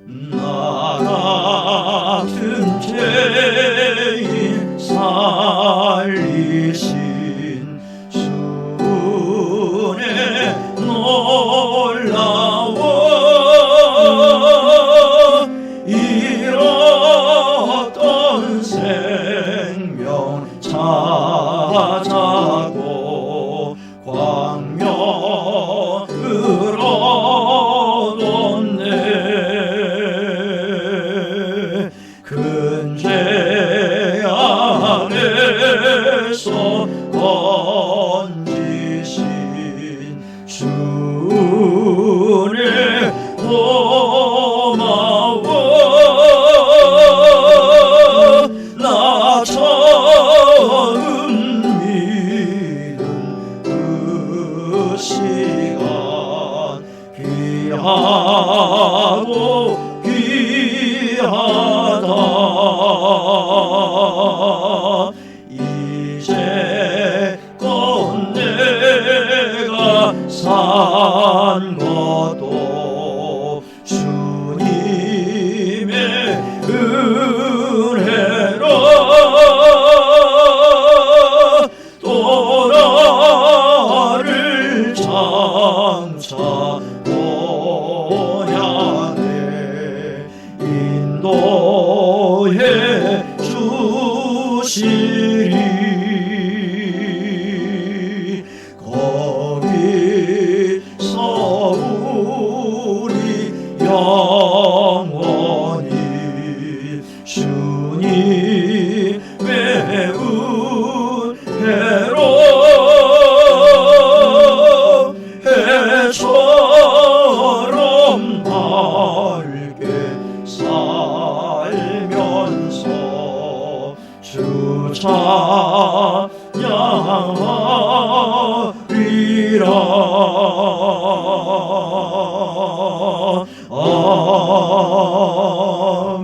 나 같은 죄인 살리신 주의 놀라워 잃었던 생명 찾아고 광명을 얻었네. 큰 죄 안에서 건지신 주의 고마워. 나 처음 믿은 그 시간 귀하고 귀하다. 이제껏 내가 산 것도 주님의 은혜로 또 나를 장차 보냐네. 인도해 주시리. 거기서 우리 영원히 주님의 은혜로 해처럼 밝게 살면서 주 찬양하리라.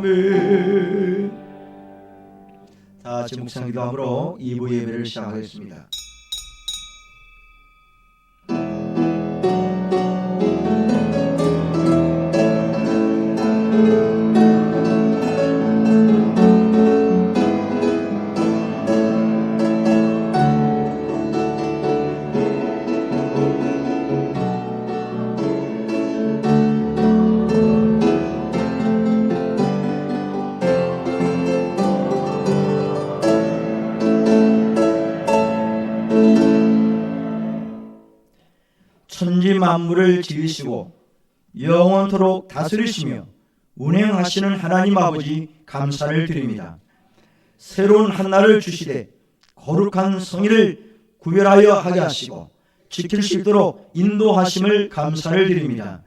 아멘. 다 같이 묵상 기도함으로 2부 예배를 시작하겠습니다. 천지 만물을 지으시고 영원토록 다스리시며 운행하시는 하나님 아버지 감사를 드립니다. 새로운 한날을 주시되 거룩한 성일을 구별하여 하게 하시고 지킬 수 있도록 인도하심을 감사를 드립니다.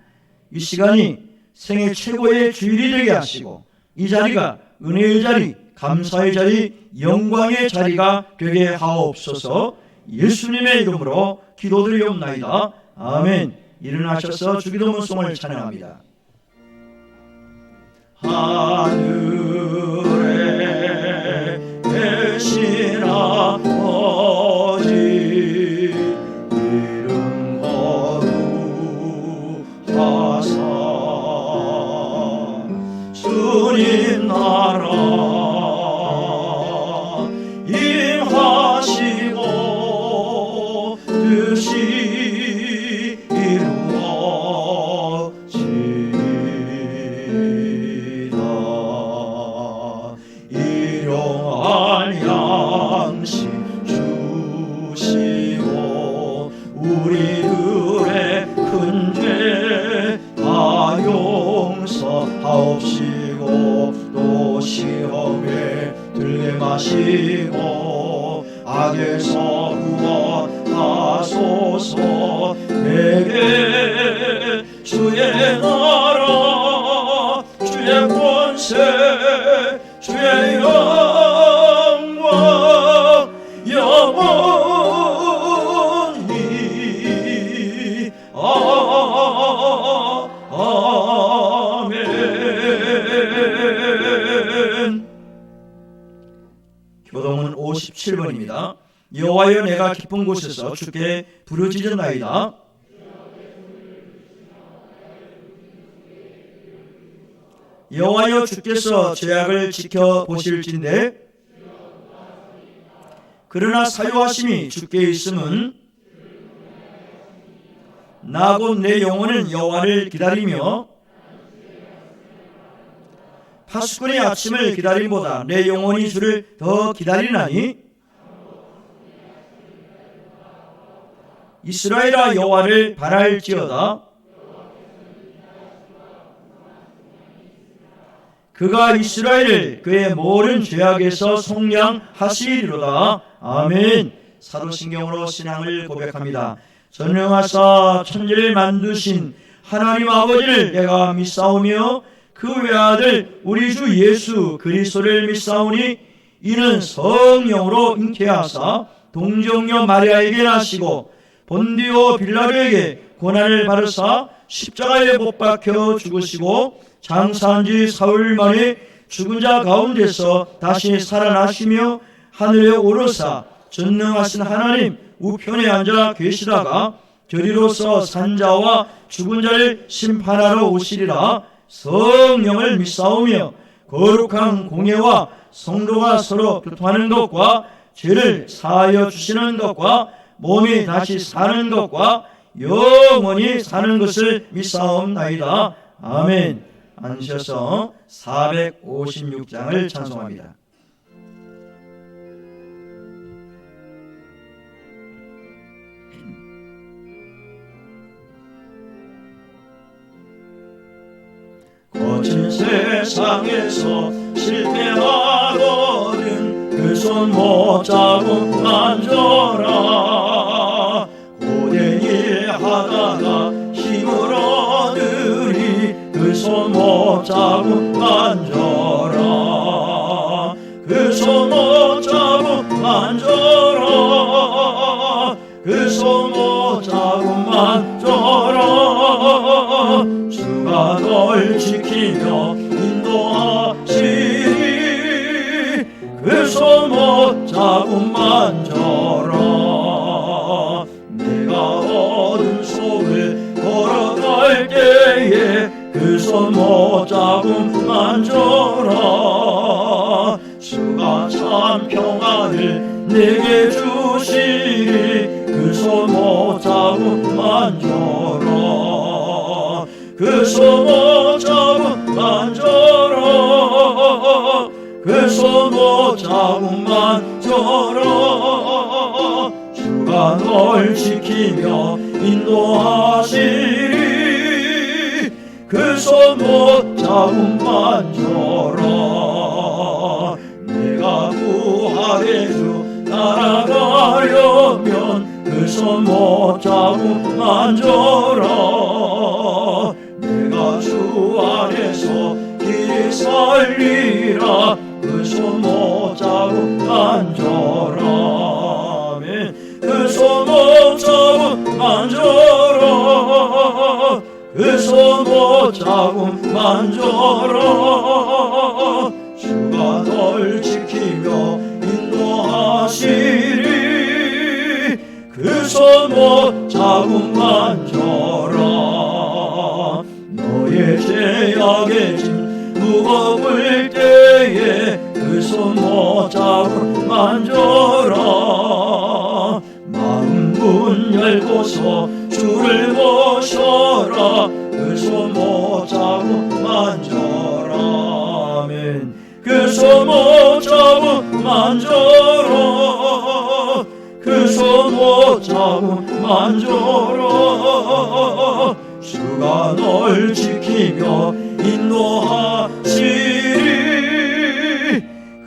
이 시간이 생애 최고의 주일이 되게 하시고 이 자리가 은혜의 자리, 감사의 자리, 영광의 자리가 되게 하옵소서. 예수님의 이름으로 기도드리옵나이다. 아멘. 일어나셔서 주기도문송을 찬양합니다. 하늘에 계신 아버지 이름 거룩하사 주님 나라 임하시고 뜻이 우리들의 큰 죄 다 용서하옵시고 또 시험에 들게 마시고 악에서 구원하소서. 내게 주의 나라 주의 권세 주의 영광 영원히 아멘. 교동은 57번입니다. 여호와여 내가 깊은 곳에서 주께 부르짖었나이다. 여호와여 주께서 죄악을 지켜보실진대 그러나 사요하심이 주께 있음은 나 곧 내 영혼은 여호와를 기다리며 파수꾼의 아침을 기다림보다 내 영혼이 주를 더 기다리나니 이스라엘아 여호와를 바랄지어다. 그가 이스라엘을 그의 모든 죄악에서 속량하시리로다. 아멘. 사도신경으로 신앙을 고백합니다. 전능하사 천지를 만드신 하나님 아버지를 내가 믿사오며 그 외아들 우리 주 예수 그리스도를 믿사오니 이는 성령으로 잉태하사 동정녀 마리아에게 나시고 본디오 빌라도에게 고난을 받으사 십자가에 못 박혀 죽으시고 장사한 지 사흘 만에 죽은 자 가운데서 다시 살아나시며 하늘에 오르사 전능하신 하나님 우편에 앉아 계시다가 저리로서 산자와 죽은 자를 심판하러 오시리라. 성령을 믿사오며 거룩한 공예와 성도가 서로 교통하는 것과 죄를 사하여 주시는 것과 몸이 다시 사는 것과 영원히 사는 것을 믿사옵나이다. 아멘. 앉으셔서 456장을 찬송합니다. 거친 세상에서 실패하거든 그 손 못 잡고 만져라. 고된 일 하다가 힘을 얻으리 그 손 못 잡고 만져라. 그 손 못 잡고 만져라. 그 손 못 잡고 만져라. 주가 널 지키며 인도하시리. 그 손 못 잡고 만져라. 내가 어둠 속을 걸어갈 때에 그 손 못 잡고 만져라. 주가 참 평안을 내게 주시리. 그 손 못 잡고 만져라. 그 손 못 잡고 만져라. 그 손 못 잡고 만져라. 주가 널 지키며 인도하시리. 그 손 못 잡고 만져라. 내가 부활의 주 따라가려면 그 손 못 잡고 만져라. 내가 주 안에서 길 살리라. 그 손 못 잡고 만져라. 그 손 못 잡고 만져라. 그 손 못 잡고 만져라. 주가 널 지키며 인도하시리. 그 손 못 잡고 만져라. 너의 죄악의 짐 무거울 때에 그 손 못 잡고 만져라. 마음 문 열고서 주를 모셔라. 그 손 못 잡고 만져라. 아멘. 그 손 못 잡고 만져라. 그 손 못 잡고 만져라. 주가 널 지키며 인도하시리.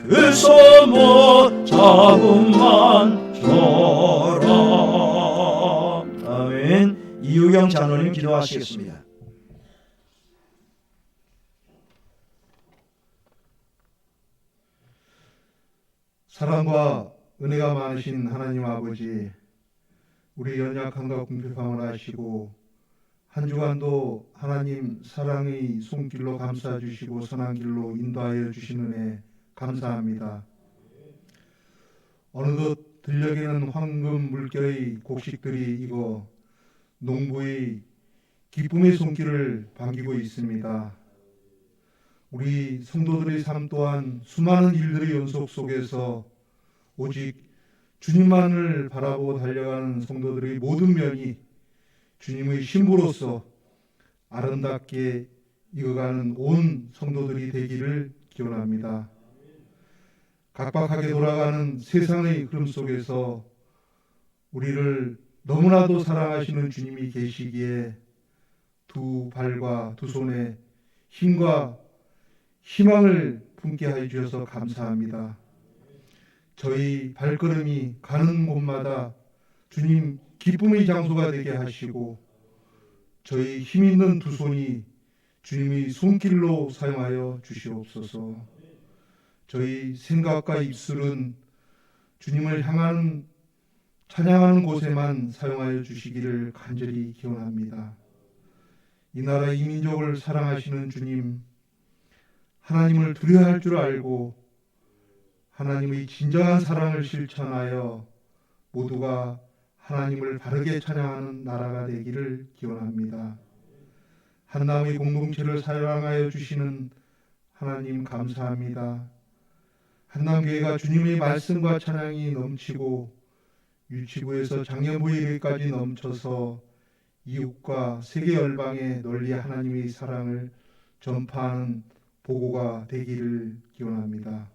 그 손 못 잡고 만져라. 아멘. 이유경 장로님 기도하시겠습니다. 사랑과 은혜가 많으신 하나님 아버지, 우리 연약함과 궁핍함을 아시고 한 주간도 하나님 사랑의 손길로 감싸주시고 선한 길로 인도하여 주신 은혜 감사합니다. 어느덧 들녘에는 황금 물결의 곡식들이 익어 농부의 기쁨의 손길을 반기고 있습니다. 우리 성도들의 삶 또한 수많은 일들의 연속 속에서 오직 주님만을 바라보고 달려가는 성도들의 모든 면이 주님의 신부로서 아름답게 이어가는 온 성도들이 되기를 기원합니다. 각박하게 돌아가는 세상의 흐름 속에서 우리를 너무나도 사랑하시는 주님이 계시기에 두 발과 두 손에 힘과 희망을 품게 해주셔서 감사합니다. 저희 발걸음이 가는 곳마다 주님 기쁨의 장소가 되게 하시고 저희 힘 있는 두 손이 주님의 손길로 사용하여 주시옵소서. 저희 생각과 입술은 주님을 향하는 찬양하는 곳에만 사용하여 주시기를 간절히 기원합니다. 이 나라 이 민족을 사랑하시는 주님, 하나님을 두려워할 줄 알고 하나님의 진정한 사랑을 실천하여 모두가 하나님을 바르게 찬양하는 나라가 되기를 기원합니다. 한남의 공동체를 사랑하여 주시는 하나님 감사합니다. 한남교회가 주님의 말씀과 찬양이 넘치고 유치부에서 장년부에 이르기까지 넘쳐서 이웃과 세계 열방에 널리 하나님의 사랑을 전파하는 보고가 되기를 기원합니다.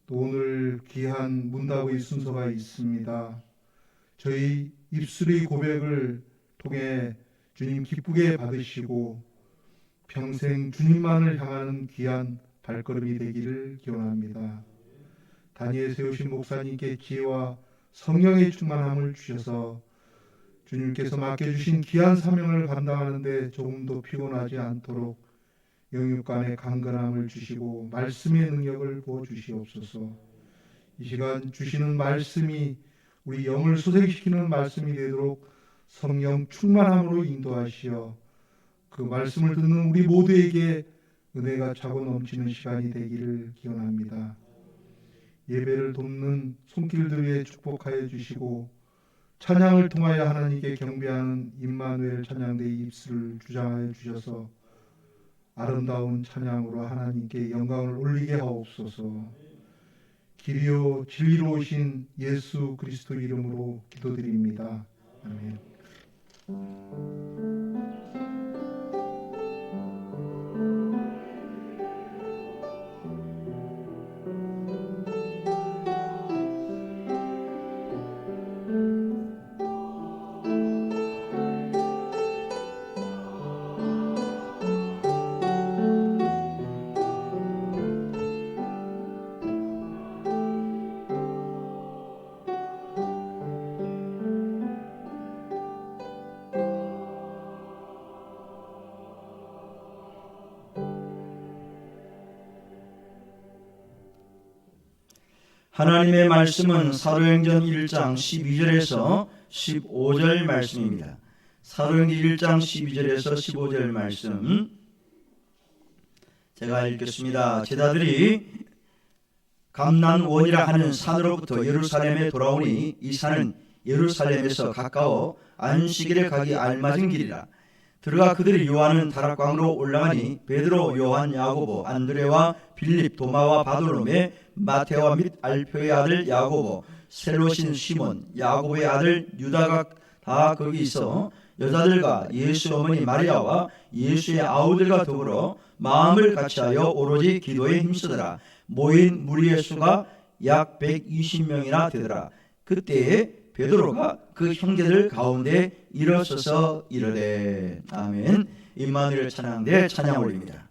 또 오늘 귀한 문답의 순서가 있습니다. 저희 입술의 고백을 통해 주님 기쁘게 받으시고 평생 주님만을 향하는 귀한 발걸음이 되기를 기원합니다. 단위에 세우신 목사님께 지혜와 성령의 충만함을 주셔서 주님께서 맡겨주신 귀한 사명을 감당하는 데 조금도 피곤하지 않도록 영육간의 강건함을 주시고 말씀의 능력을 부어주시옵소서. 이 시간 주시는 말씀이 우리 영을 소생시키는 말씀이 되도록 성령 충만함으로 인도하시어 그 말씀을 듣는 우리 모두에게 은혜가 차고 넘치는 시간이 되기를 기원합니다. 예배를 돕는 손길들 위에 축복하여 주시고 찬양을 통하여 하나님께 경배하는 임마누엘 찬양대의 입술을 주장하여 주셔서 아름다운 찬양으로 하나님께 영광을 올리게 하옵소서. 길이요 진리로 오신 예수 그리스도 이름으로 기도드립니다. 아멘. 하나님의 말씀은 사도행전 1장 12절에서 15절 말씀입니다. 사도행전 1장 12절에서 15절 말씀 제가 읽겠습니다. 제자들이 감난원이라 하는 산으로부터 예루살렘에 돌아오니 이 산은 예루살렘에서 가까워 안식일에 가기 알맞은 길이라. 들어가 그들이 요한은 다락방으로 올라가니 베드로, 요한, 야고보, 안드레와 빌립, 도마와 바돌로메, 마테와 및 알표의 아들 야고보, 셀롯인 시몬, 야고보의 아들 유다가 다 거기 있어 여자들과 예수 어머니 마리아와 예수의 아우들과 더불어 마음을 같이하여 오로지 기도에 힘쓰더라. 모인 무리의 수가 약 120명이나 되더라. 그때에 베드로가 그 형제들 가운데 일어서서 이르되 아멘. 임마누엘 찬양대 찬양 올립니다.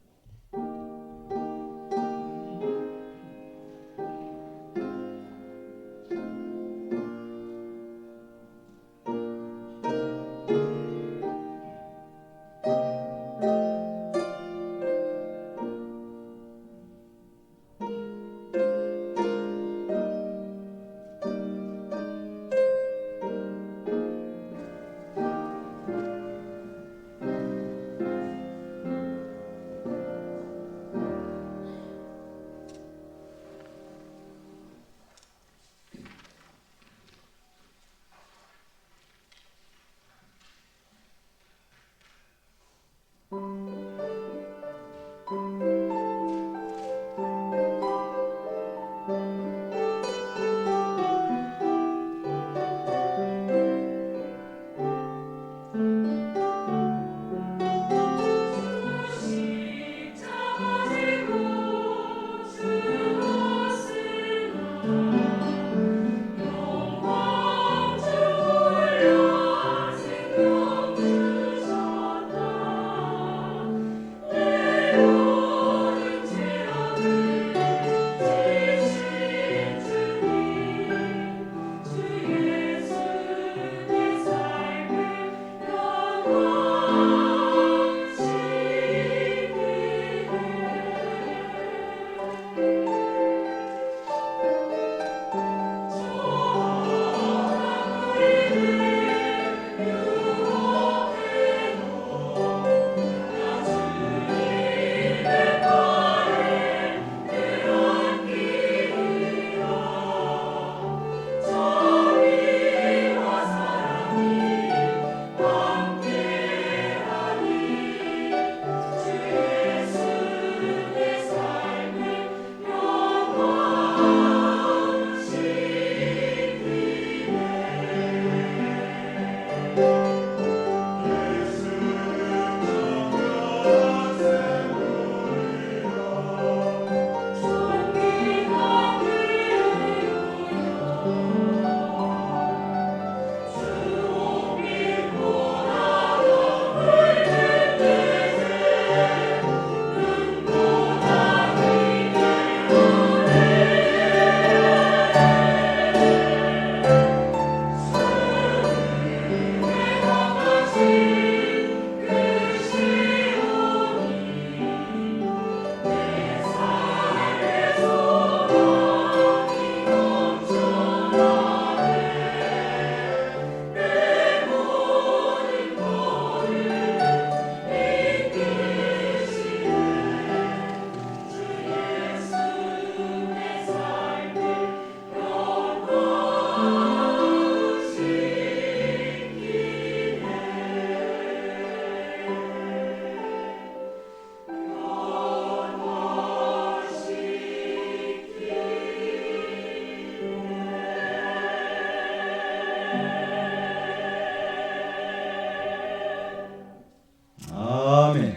아멘.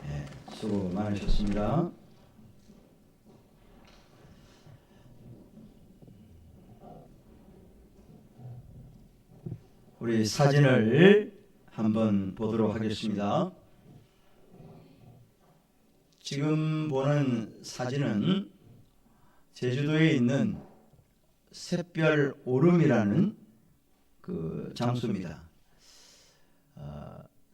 네, 수고 많으셨습니다. 우리 사진을 한번 보도록 하겠습니다. 지금 보는 사진은 제주도에 있는 샛별 오름이라는 그 장소입니다.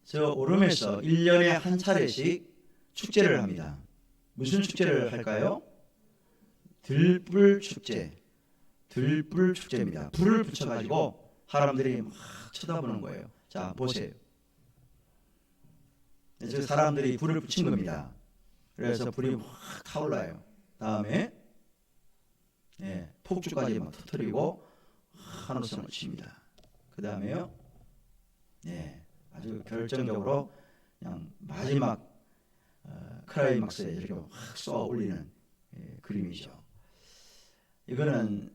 저 오름에서 1년에 한 차례씩 축제를 합니다. 무슨 축제를 할까요? 들불 축제. 들불 축제입니다. 불을 붙여가지고 사람들이 막 쳐다보는 거예요. 자, 보세요. 저 사람들이 불을 붙인 겁니다. 그래서 불이 확 타올라요. 다음에 폭죽까지 막 터뜨리고 환호성을 칩니다. 그 다음에요, 아주 결정적으로 그냥 마지막 클라이막스에 이렇게 확 쏘아 올리는 그림이죠. 이거는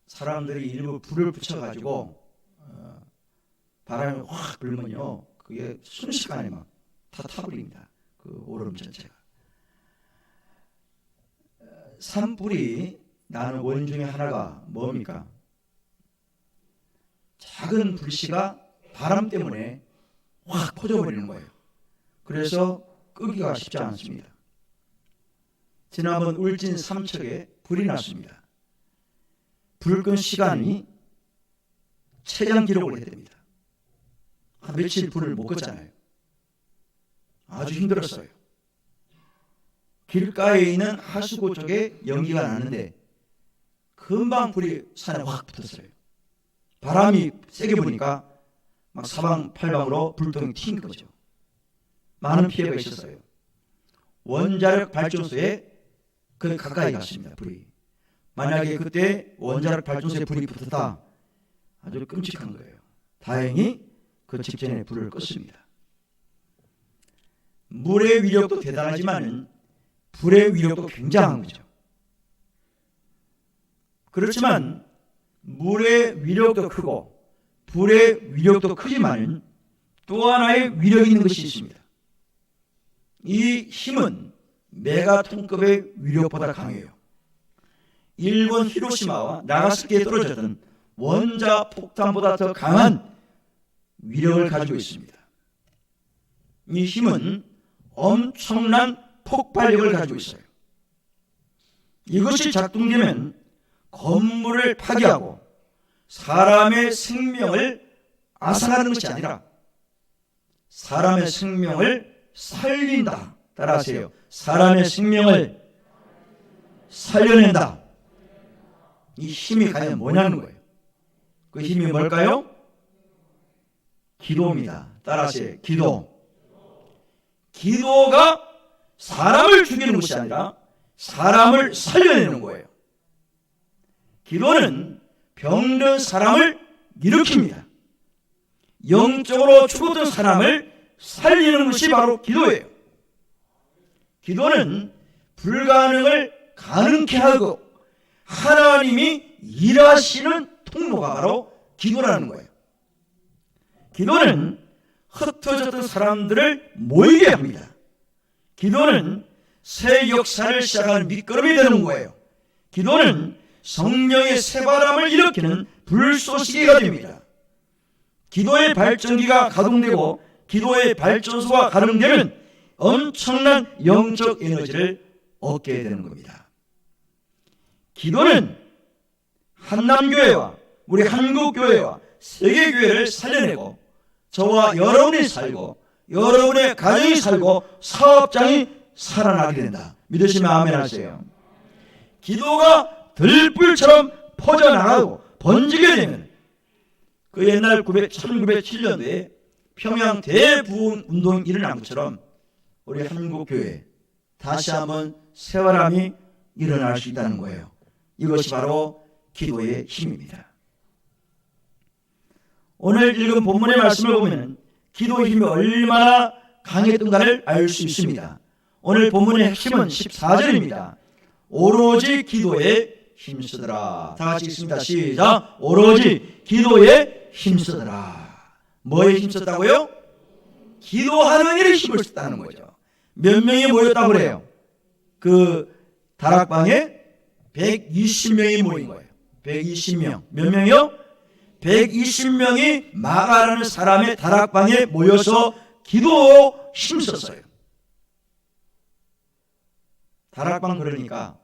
사람들이 일부 불을 붙여가지고 바람이 확 불면요, 그게 순식간에 막 다 타버립니다. 그 오름 전체가. 산불이 나는 원인 중에 하나가 뭡니까? 작은 불씨가 바람 때문에 확 퍼져버리는 거예요. 그래서 끄기가 쉽지 않습니다. 지난번 울진 삼척에 불이 났습니다. 불 끈 시간이 최장 기록을 했답니다. 한 며칠 불을 못 껐잖아요. 아주 힘들었어요. 길가에 있는 하수구 쪽에 연기가 나는데 금방 불이 산에 확 붙었어요. 바람이 세게 부니까 막 사방팔방으로 불똥이 튄 거죠. 많은 피해가 있었어요. 원자력 발전소에 그 가까이 갔습니다. 불이. 만약에 그때 원자력 발전소에 불이 붙었다, 아주 끔찍한 거예요. 다행히 그 직전에 불을 껐습니다. 물의 위력도 대단하지만 불의 위력도 굉장한 거죠. 그렇지만 물의 위력도 크고 불의 위력도 크지만 또 하나의 위력이 있는 것이 있습니다. 이 힘은 메가톤급의 위력보다 강해요. 일본 히로시마와 나가사키에 떨어졌던 원자 폭탄보다 더 강한 위력을 가지고 있습니다. 이 힘은 엄청난 폭발력을 가지고 있어요. 이것이 작동되면 건물을 파괴하고 사람의 생명을 앗아가는 것이 아니라 사람의 생명을 살린다. 따라하세요. 사람의 생명을 살려낸다. 이 힘이 과연 뭐냐는 거예요. 그 힘이 뭘까요? 기도입니다. 따라하세요. 기도. 기도가 사람을 죽이는 것이 아니라 사람을 살려내는 거예요. 기도는 병든 사람을 일으킵니다. 영적으로 죽었던 사람을 살리는 것이 바로 기도예요. 기도는 불가능을 가능케 하고 하나님이 일하시는 통로가 바로 기도라는 거예요. 기도는 흩어졌던 사람들을 모이게 합니다. 기도는 새 역사를 시작하는 밑거름이 되는 거예요. 기도는 성령의 새바람을 일으키는 불쏘시개가 됩니다. 기도의 발전기가 가동되고 기도의 발전소가 가동되면 엄청난 영적 에너지를 얻게 되는 겁니다. 기도는 한남교회와 우리 한국교회와 세계교회를 살려내고 저와 여러분이 살고 여러분의 가정이 살고 사업장이 살아나게 된다. 믿으시면 아멘 하세요. 기도가 들불처럼 퍼져나가고 번지게 되면 그 옛날 1907년도에 평양 대부흥 운동이 일어난 것처럼 우리 한국교회 다시 한번 새바람이 일어날 수 있다는 거예요. 이것이 바로 기도의 힘입니다. 오늘 읽은 본문의 말씀을 보면 기도의 힘이 얼마나 강했던가를 알 수 있습니다. 오늘 본문의 핵심은 14절입니다. 오로지 기도에 힘쓰더라. 다 같이 읽습니다. 시작. 오로지 기도에 힘쓰더라. 뭐에 힘썼다고요? 기도하는 일에 힘을 썼다는 거죠. 몇 명이 모였다고 그래요? 그 다락방에 120명이 모인 거예요. 120명. 몇 명이요? 120명이 마가라는 사람의 다락방에 모여서 기도로 힘썼어요. 다락방 그러니까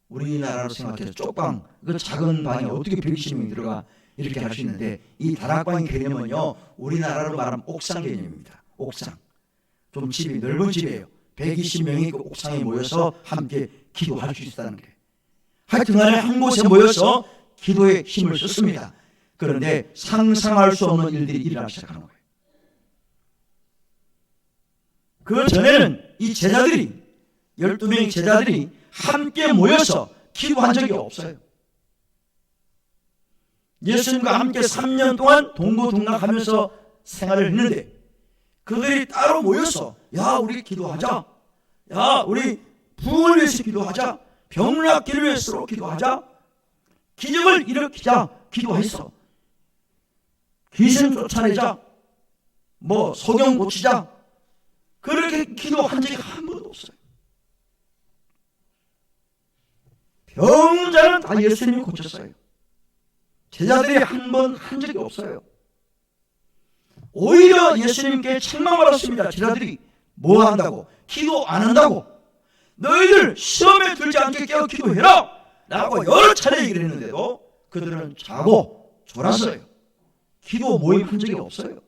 우리나라로 생각해서 쪽방, 그 작은 방에 어떻게 120명이 들어가 이렇게 할 수 있는데 이 다락방의 개념은요, 우리나라로 말하면 옥상 개념입니다. 옥상. 좀 집이 넓은 집이에요. 120명이 그 옥상에 모여서 함께 기도할 수 있다는 게. 하여튼 간에 한 곳에 모여서 기도에 힘을 썼습니다. 그런데 상상할 수 없는 일들이 일어나기 시작하는 거예요. 그 전에는 이 제자들이 12명의 제자들이 함께 모여서 기도한 적이 없어요. 예수님과 함께 3년 동안 동고동락하면서 생활을 했는데 그들이 따로 모여서 야 우리 기도하자, 야 우리 부흥을 위해서 기도하자, 병 낫기를 위해서 기도하자, 기적을 일으키자 기도했어. 귀신 쫓아내자, 뭐 소경 고치자, 그렇게 기도한 적이 한 번도 없어요. 병자는 다 예수님이 고쳤어요. 제자들이 한 번 한 적이 없어요. 오히려 예수님께 책망받았습니다. 제자들이 뭐 한다고? 기도 안 한다고? 너희들 시험에 들지 않게 깨어 기도해라! 라고 여러 차례 얘기를 했는데도 그들은 자고 졸았어요. 기도 모임 한 적이 없어요.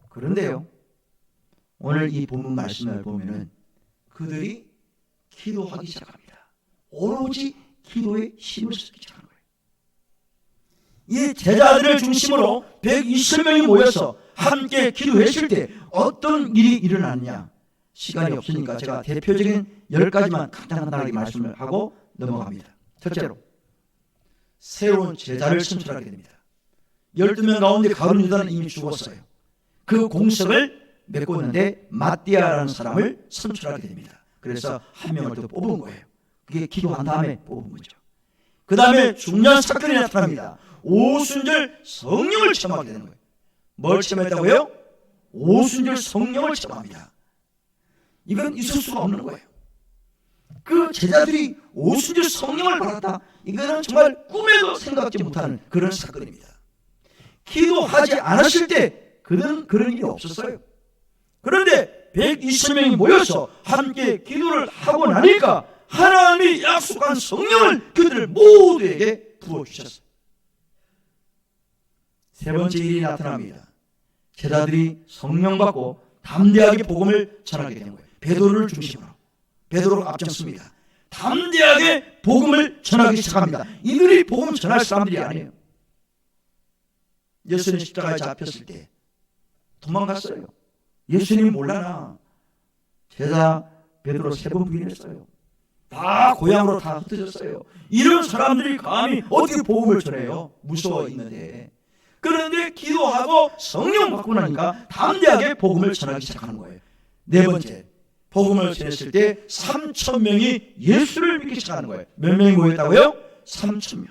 그런데요, 오늘 이 본문 말씀을 보면은 그들이 기도하기 시작합니다. 오로지 기도에 힘을 쓰기 시작하는 거예요. 이 제자들을 중심으로 120명이 모여서 함께 기도했을 때 어떤 일이 일어났냐? 시간이 없으니까 제가 대표적인 10가지만 간단하게 말씀을 하고 넘어갑니다. 첫째로, 새로운 제자를 선출하게 됩니다. 12명 가운데 가룟 유다는 이미 죽었어요. 그 공석을 메고 있는데 마띠아라는 사람을 선출하게 됩니다. 그래서 한 명을 더 뽑은 거예요. 그게 기도한 다음에 뽑은 거죠. 그 다음에 중요한 사건이 나타납니다. 오순절 성령을 체험하게 되는 거예요. 뭘 체험했다고요? 오순절 성령을 체험합니다. 이건 있을 수가 없는 거예요. 그 제자들이 오순절 성령을 받았다. 이거는 정말 꿈에도 생각지 못하는 그런 사건입니다. 기도하지 않았을 때 그들은 그런 일이 없었어요. 그런데 120명이 모여서 함께 기도를 하고 나니까 하나님이 약속한 성령을 그들 모두에게 부어주셨어요. 세 번째 일이 나타납니다. 제자들이 성령 받고 담대하게 복음을 전하게 된 거예요. 베드로를 중심으로. 베드로가 앞장섭니다. 담대하게 복음을 전하기 시작합니다. 이들이 복음 전할 사람들이 아니에요. 예수님 십자가에 잡혔을 때 도망갔어요. 예수님 몰라나. 제자 베드로 3번 부인했어요. 다 고향으로 다 흩어졌어요. 이런 사람들이 감히 어떻게 복음을 전해요? 무서워 있는데. 그런데 기도하고 성령 받고 나니까 담대하게 복음을 전하기 시작하는 거예요. 네 번째, 복음을 전했을 때 3,000명이 예수를 믿기 시작하는 거예요. 몇 명이 모였다고요? 3,000명.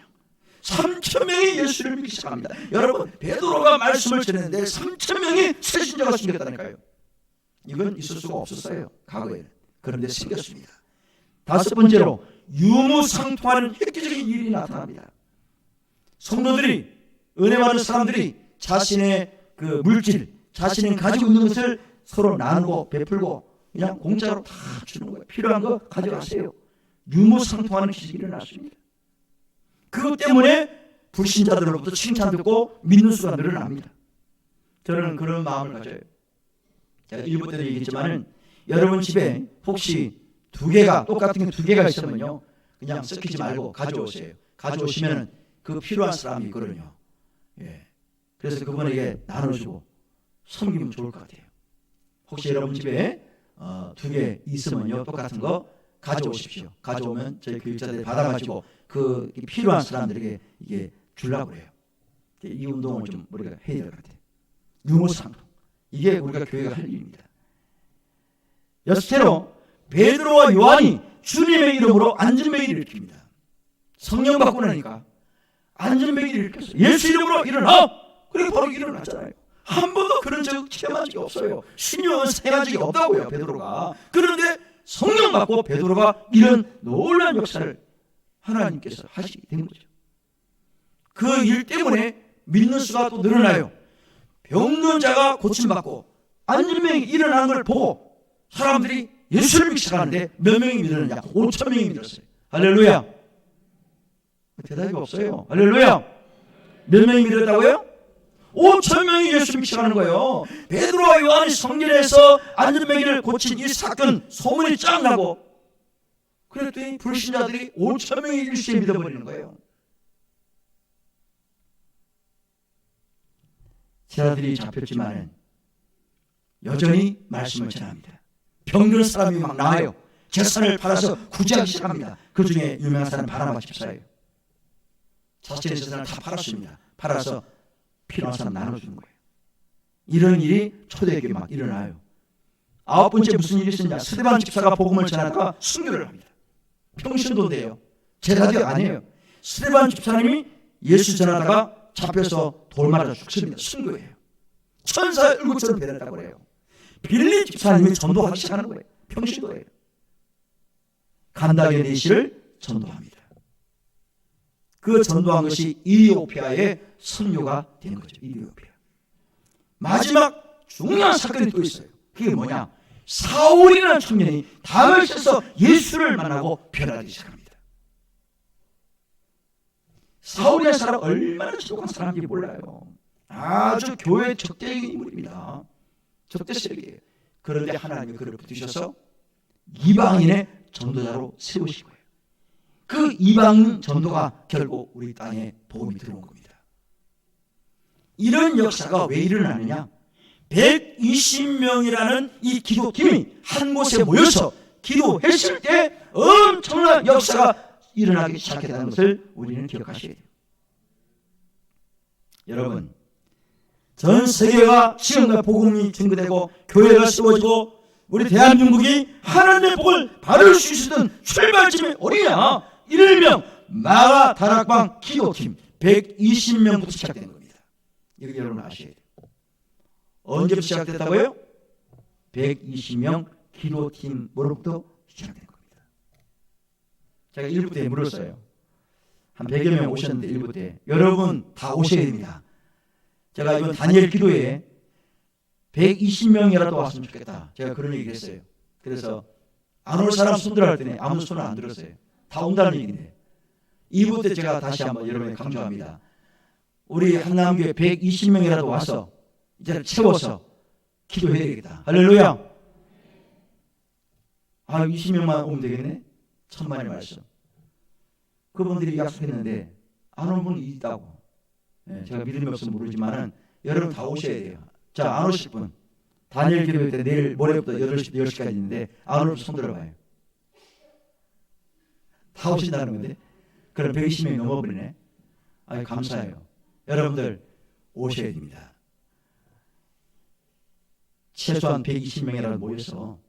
3,000명이 예수를 믿기 시작합니다. 여러분, 베드로가 말씀을 전했는데 3,000명이 새신자가 생겼다니까요. 이건 있을 수가 없었어요, 과거에는. 그런데 생겼습니다. 다섯 번째로 유무상통하는 획기적인 일이 나타납니다. 성도들이, 은혜 받은 사람들이 자신의 그 물질, 자신이 가지고 있는 것을 서로 나누고 베풀고 그냥 공짜로 다 주는 거예요. 필요한 거 가져가세요. 유무상통하는 기적이 일어났습니다. 그것 때문에 불신자들로부터 칭찬 듣고 믿는 수가 늘어납니다. 저는 그런 마음을 가져요. 제가 일부 때도 얘기했지만 여러분 집에 혹시 똑같은 게 두 개가 있으면요, 그냥 썩히지 말고 가져오세요. 가져오시면 그 필요한 사람이 있거든요. 예. 그래서 그분에게 나눠주고 섬기면 좋을 것 같아요. 혹시 여러분 집에 두 개 있으면요, 똑같은 거 가져오십시오. 가져오면 저희 교육자들이 받아가지고 그 필요한 사람들에게 이게 주려고 그래요. 이 운동을 좀 우리가 해야 될 것 같아요. 유무상통. 이게 우리가 교회가 할 일입니다. 여섯째로 베드로와 요한이 주님의 이름으로 안전뱅이를 일으킵니다. 성령 받고 나니까 안전뱅이를 일으켰어요. 예수 이름으로 일어나! 그리고 바로 일어났잖아요. 한 번도 그런 적 체험한 적이 없어요. 신령은 사용한 적이 없다고요, 베드로가. 그런데 성령 받고 베드로가 이런 놀라운 역사를 하나님께서 하시게 된 거죠. 그 일 때문에 믿는 수가 또 늘어나요. 병든 자가 고침받고 안전뱅이 일어나는 걸 보고 사람들이 예수를 믿기 시작하는데 몇 명이 믿었느냐? 5,000명이 믿었어요. 할렐루야. 대답이 없어요. 할렐루야. 몇 명이 믿었다고요? 5,000명이 예수를 믿기 시작하는 거예요. 베드로와 요한이 성전에서 안전뱅이를 고친 이 사건 소문이 쫙 나고 그랬더니 불신자들이 5,000명이 일시에 믿어버리는 거예요. 제자들이 잡혔지만 여전히 말씀을 전합니다. 병든 사람이 막 나와요. 재산을 팔아서 구제하기 시작합니다. 그 중에 유명한 사람 바나바 집사예요. 자신의 재산을 다 팔았습니다. 팔아서 필요한 사람 나눠주는 거예요. 이런 일이 초대교회에 막 일어나요. 아홉 번째 무슨 일이 있었냐? 스데반 집사가 복음을 전하다가 순교를 합니다. 평신도 돼요. 제자들이 아니에요. 스데반 집사님이 예수 전하다가 잡혀서 돌 맞아 죽습니다. 순교예요. 천사의 얼굴처럼 변했다고 그래요. 빌리 집사님이 전도하기 시작하는 거예요. 평신도예요. 간다게 내시를 전도합니다. 그 전도한 것이 이디오피아의 선교가 된 거죠. 이디오피아. 마지막 중요한 사건이 또 있어요. 그게 뭐냐? 사울이라는 청년이 다메섹에서 예수를 만나고 변하기 시작합니다. 사울이라는 사람 얼마나 지독한 사람인지 몰라요. 아주 교회 적대적인 인물입니다. 적대세력이에요. 그런데 하나님이 그를 붙이셔서 이방인의 전도자로 세우신 거예요. 그 이방 전도가 결국 우리 땅에 복음이 들어온 겁니다. 이런 역사가 왜 일어나느냐? 120명이라는 이 기도팀이 한 곳에 모여서 기도했을 때 엄청난 역사가 일어나기 시작했다는 것을 우리는 기억하셔야 돼요. 여러분, 전 세계가 지금과 복음이 증거되고 교회가 세워지고 우리 대한민국이 하나님의 복을 받을 수 있었던 출발점이 어디냐? 일명 마가 다락방 기도팀 120명부터 시작된 겁니다. 이거 여러분 아셔야 돼요. 언제부터 시작됐다고요? 120명 기도팀으로부터 시작된 겁니다. 제가 1부 때 물었어요. 한 100여 명 오셨는데 1부 때 여러분 다 오셔야 됩니다. 제가 이번 다니엘 기도에 120명이라도 왔으면 좋겠다. 제가 그런 얘기를 했어요. 그래서 안 올 사람 손들어 할 때는 아무 손을 안 들었어요. 다 온다는 얘기인데 2부 때 제가 다시 한번 여러분에게 강조합니다. 우리 한남교회 120명이라도 와서 이제 채워서 기도해야 되겠다. 할렐루야. 20명만 오면 되겠네. 천만의 말씀. 그분들이 약속했는데 안 오는 분이 있다고. 제가 믿음이 없어서 모르지만은 여러분 다 오셔야 돼요. 자, 안 오실 분. 다니엘 기도회 때 내일 모레부터 10시까지 있는데 안 오면 손 들어봐요. 다 오신다는 건데 그럼 120명이 넘어버리네. 감사해요. 여러분들 오셔야 됩니다. 최소한 120명이라도 모여서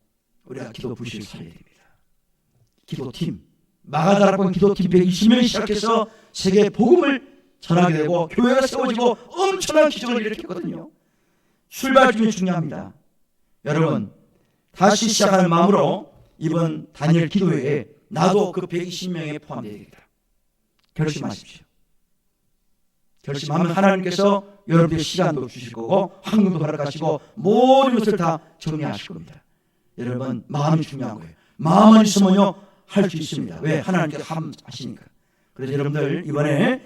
우리가 기도 부시를 살려야 됩니다. 기도팀 마가다락방 기도팀 120명이 시작해서 세계 복음을 전하게 되고 교회가 세워지고 엄청난 기적을 일으켰거든요. 출발점이 중요합니다. 여러분, 다시 시작하는 마음으로 이번 다니엘 기도회에 나도 그 120명에 포함되어야 되겠다. 결심하십시오. 결심하면 하나님께서 여러분의 시간도 주실 거고 환경도 허락하시고 모든 것을 다 정리하실 겁니다. 여러분, 마음이 중요한 거예요. 마음만 있으면요 할 수 있습니다. 왜? 하나님께서 하시니까. 그래서 여러분들 이번에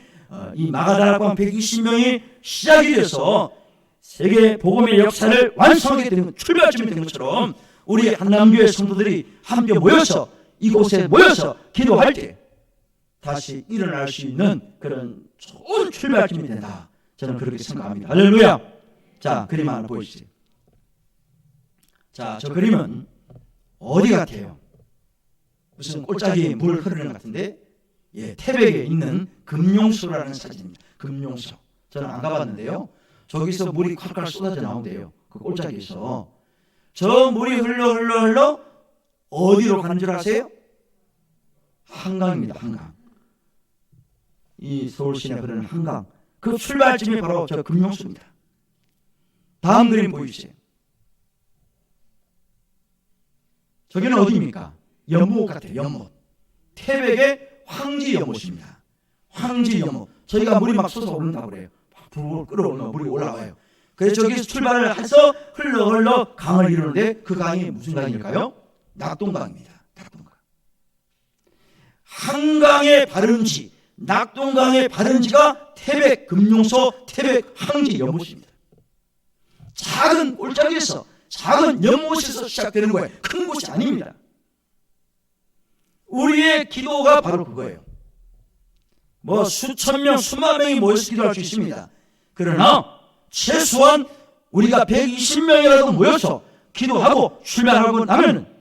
이 마가다락방 120명이 시작이 돼서 세계 복음의 역사를 완성하게 되는 출발점이 된 것처럼 우리 한남교회 성도들이 함께 모여서 이곳에 모여서 기도할 때 다시 일어날 수 있는 그런 좋은 출발점이 된다. 저는 그렇게 생각합니다. 할렐루야. 자, 그림 하나 보여주세요. 자, 저 그림은 어디 같아요? 무슨 꼴짝이 물 흐르는 것 같은데, 예, 태백에 있는 금용소라는 사진입니다. 금용소. 저는 안 가봤는데요. 저기서 물이 콸콸 쏟아져 나온대요. 그 꼴짝이에서. 저 물이 흘러 어디로 가는 줄 아세요? 한강입니다. 한강. 이 서울 시내 흐르는 한강. 그 출발점이 바로 저 금용소입니다. 다음 그림 보여주세요. 저기는 어디입니까? 연못 같아요. 연못. 태백의 황지 연못입니다. 황지 연못. 저희가 물이 막 솟아오른다고 그래요. 불을 끌어올리면 물이 올라와요. 그래서 저기서 출발을 해서 흘러 강을 이루는데 그 강이 무슨 강일까요? 낙동강입니다. 낙동강. 한강의 발원지, 낙동강의 발원지가 태백 금용소 태백 황지 연못입니다. 작은 꼴짝에서 작은 연못에서 시작되는 거예요. 큰 곳이 아닙니다. 우리의 기도가 바로 그거예요. 뭐 수천 명, 수만 명이 모여서 기도할 수 있습니다. 그러나 최소한 우리가 120명이라도 모여서 기도하고 출발하고 나면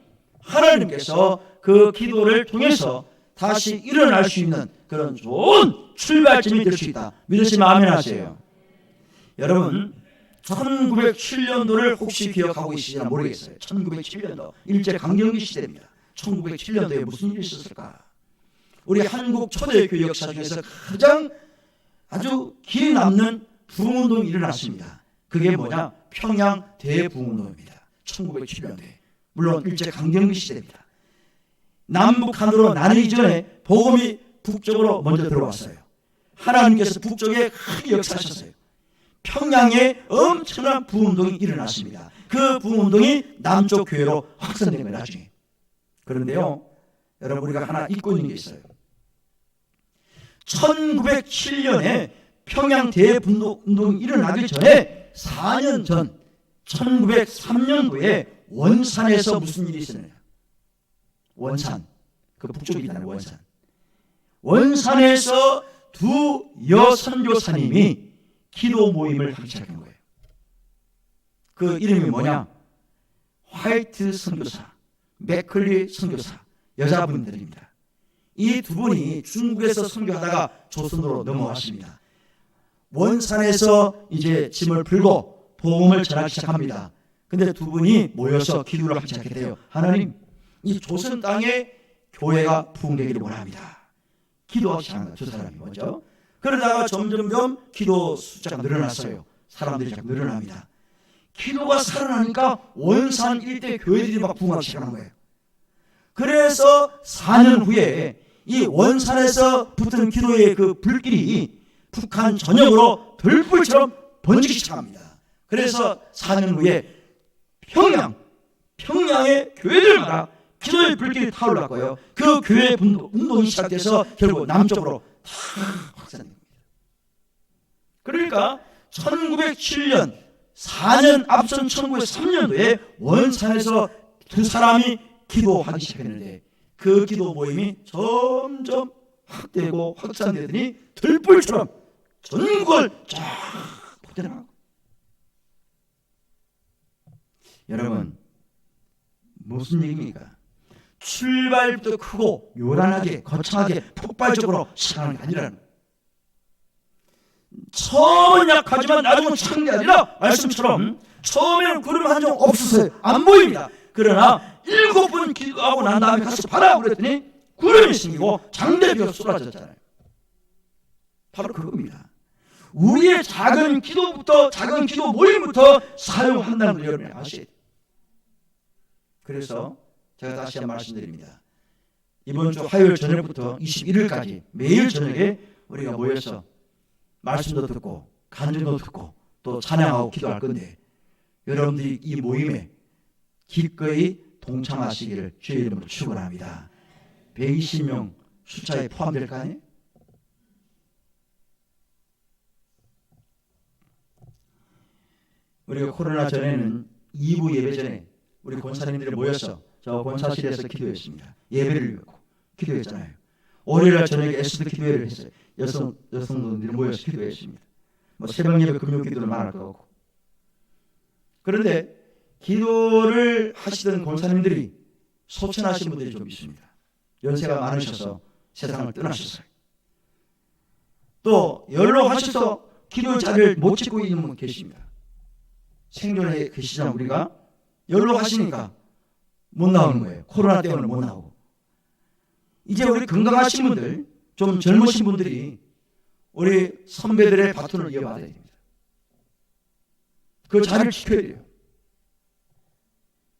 하나님께서 그 기도를 통해서 다시 일어날 수 있는 그런 좋은 출발점이 될 수 있다. 믿으시면 아멘 하세요. 여러분, 1907년도를 혹시 기억하고 계시지 모르겠어요. 1907년도 일제강점기 시대입니다. 1907년도에 무슨 일이 있었을까? 우리 한국 초대교회 역사 중에서 가장 아주 길이 남는 부흥운동이 일어났습니다. 그게 뭐냐? 평양 대부흥운동입니다. 1907년도에. 물론 일제강점기 시대입니다. 남북한으로 나뉘기 전에 복음이 북쪽으로 먼저 들어왔어요. 하나님께서 북쪽에 크게 역사하셨어요. 평양에 엄청난 부흥운동이 일어났습니다. 그 부흥운동이 남쪽 교회로 확산된 거예요. 나중에. 그런데요, 여러분, 우리가 하나 잊고 있는 게 있어요. 1907년에 평양 대부흥운동이 일어나기 전에 4년 전 1903년도에 원산에서 무슨 일이 있었느냐? 원산, 그 북쪽에 있다는 원산. 원산에서 두 여선교사님이 기도 모임을 하기 시작한 거예요. 그 이름이 뭐냐? 화이트 선교사, 맥클리 선교사, 여자분들입니다. 이 두 분이 중국에서 선교하다가 조선으로 넘어왔습니다. 원산에서 이제 짐을 풀고 복음을 전하기 시작합니다. 근데 두 분이 모여서 기도를 하기 시작했대요. 하나님, 이 조선 땅에 교회가 부흥되기를 원합니다. 기도하기 시작한 저 사람이 먼저. 그러다가 점점점 기도 숫자가 늘어났어요. 사람들이 자꾸 늘어납니다. 기도가 살아나니까 원산 일대 교회들이 막 부흥하기 시작한 거예요. 그래서 4년 후에 이 원산에서 붙은 기도의 그 불길이 북한 전역으로 들불처럼 번지기 시작합니다. 그래서 4년 후에 평양의 교회들마다 기도의 불길이 타올랐고요. 그 교회 운동이 시작돼서 결국 남쪽으로 다 확산됩니다. 그러니까 1907년 4년 앞선 1903년도에 원산에서 두 사람이 기도하기 시작했는데 그 기도 모임이 점점 확대되고 확산되더니 들불처럼 전국을 쫙 퍼져나가고. 여러분, 무슨 얘기입니까? 출발부터 크고 요란하게 거창하게 폭발적으로 시작하는 게 아니라는 거예요. 처음은 약하지만 나중은 창대하리라 말씀처럼 처음에는 구름 한 점 없었어요. 안 보입니다. 그러나 7번 기도하고 난 다음에 가서 봐라 그랬더니 구름이 생기고 장대비가 쏟아졌잖아요. 바로 그겁니다. 우리의 작은 기도부터, 작은 기도 모임부터 사용한다는 걸 여러분이 아셔야 돼요. 그래서 제가 다시 한번 말씀드립니다. 이번 주 화요일 저녁부터 21일까지 매일 저녁에 우리가 모여서 말씀도 듣고 간증도 듣고 또 찬양하고 기도할 건데, 여러분들이 이 모임에 기꺼이 동참하시기를 주의 이름으로 축원합니다. 120명 숫자에 포함될까요? 우리가 코로나 전에는 2부 예배 전에 우리 권사님들이 모여서 저 권사실에서 기도했습니다. 예배를 위하고 기도했잖아요. 월요일 저녁에 에스더 기도회를 했어요. 여성분들이 모여서 기도했습니다. 뭐 새벽 예배, 금요 기도를 말할 거 없고. 그런데 기도를 하시던 권사님들이 소천하신 분들이 좀 있습니다. 연세가 많으셔서 세상을 떠나셨어요. 또 연로하셔서 기도 자리를 못 지키고 있는 분 계십니다. 생존에 계시잖아. 우리가 연로하시니까 못 나오는 거예요. 코로나 때문에 못 나오고. 이제 우리 건강하신 분들, 좀 젊으신 분들이 우리 선배들의 바톤을 이어받아야 됩니다. 그 자리를 지켜야 돼요.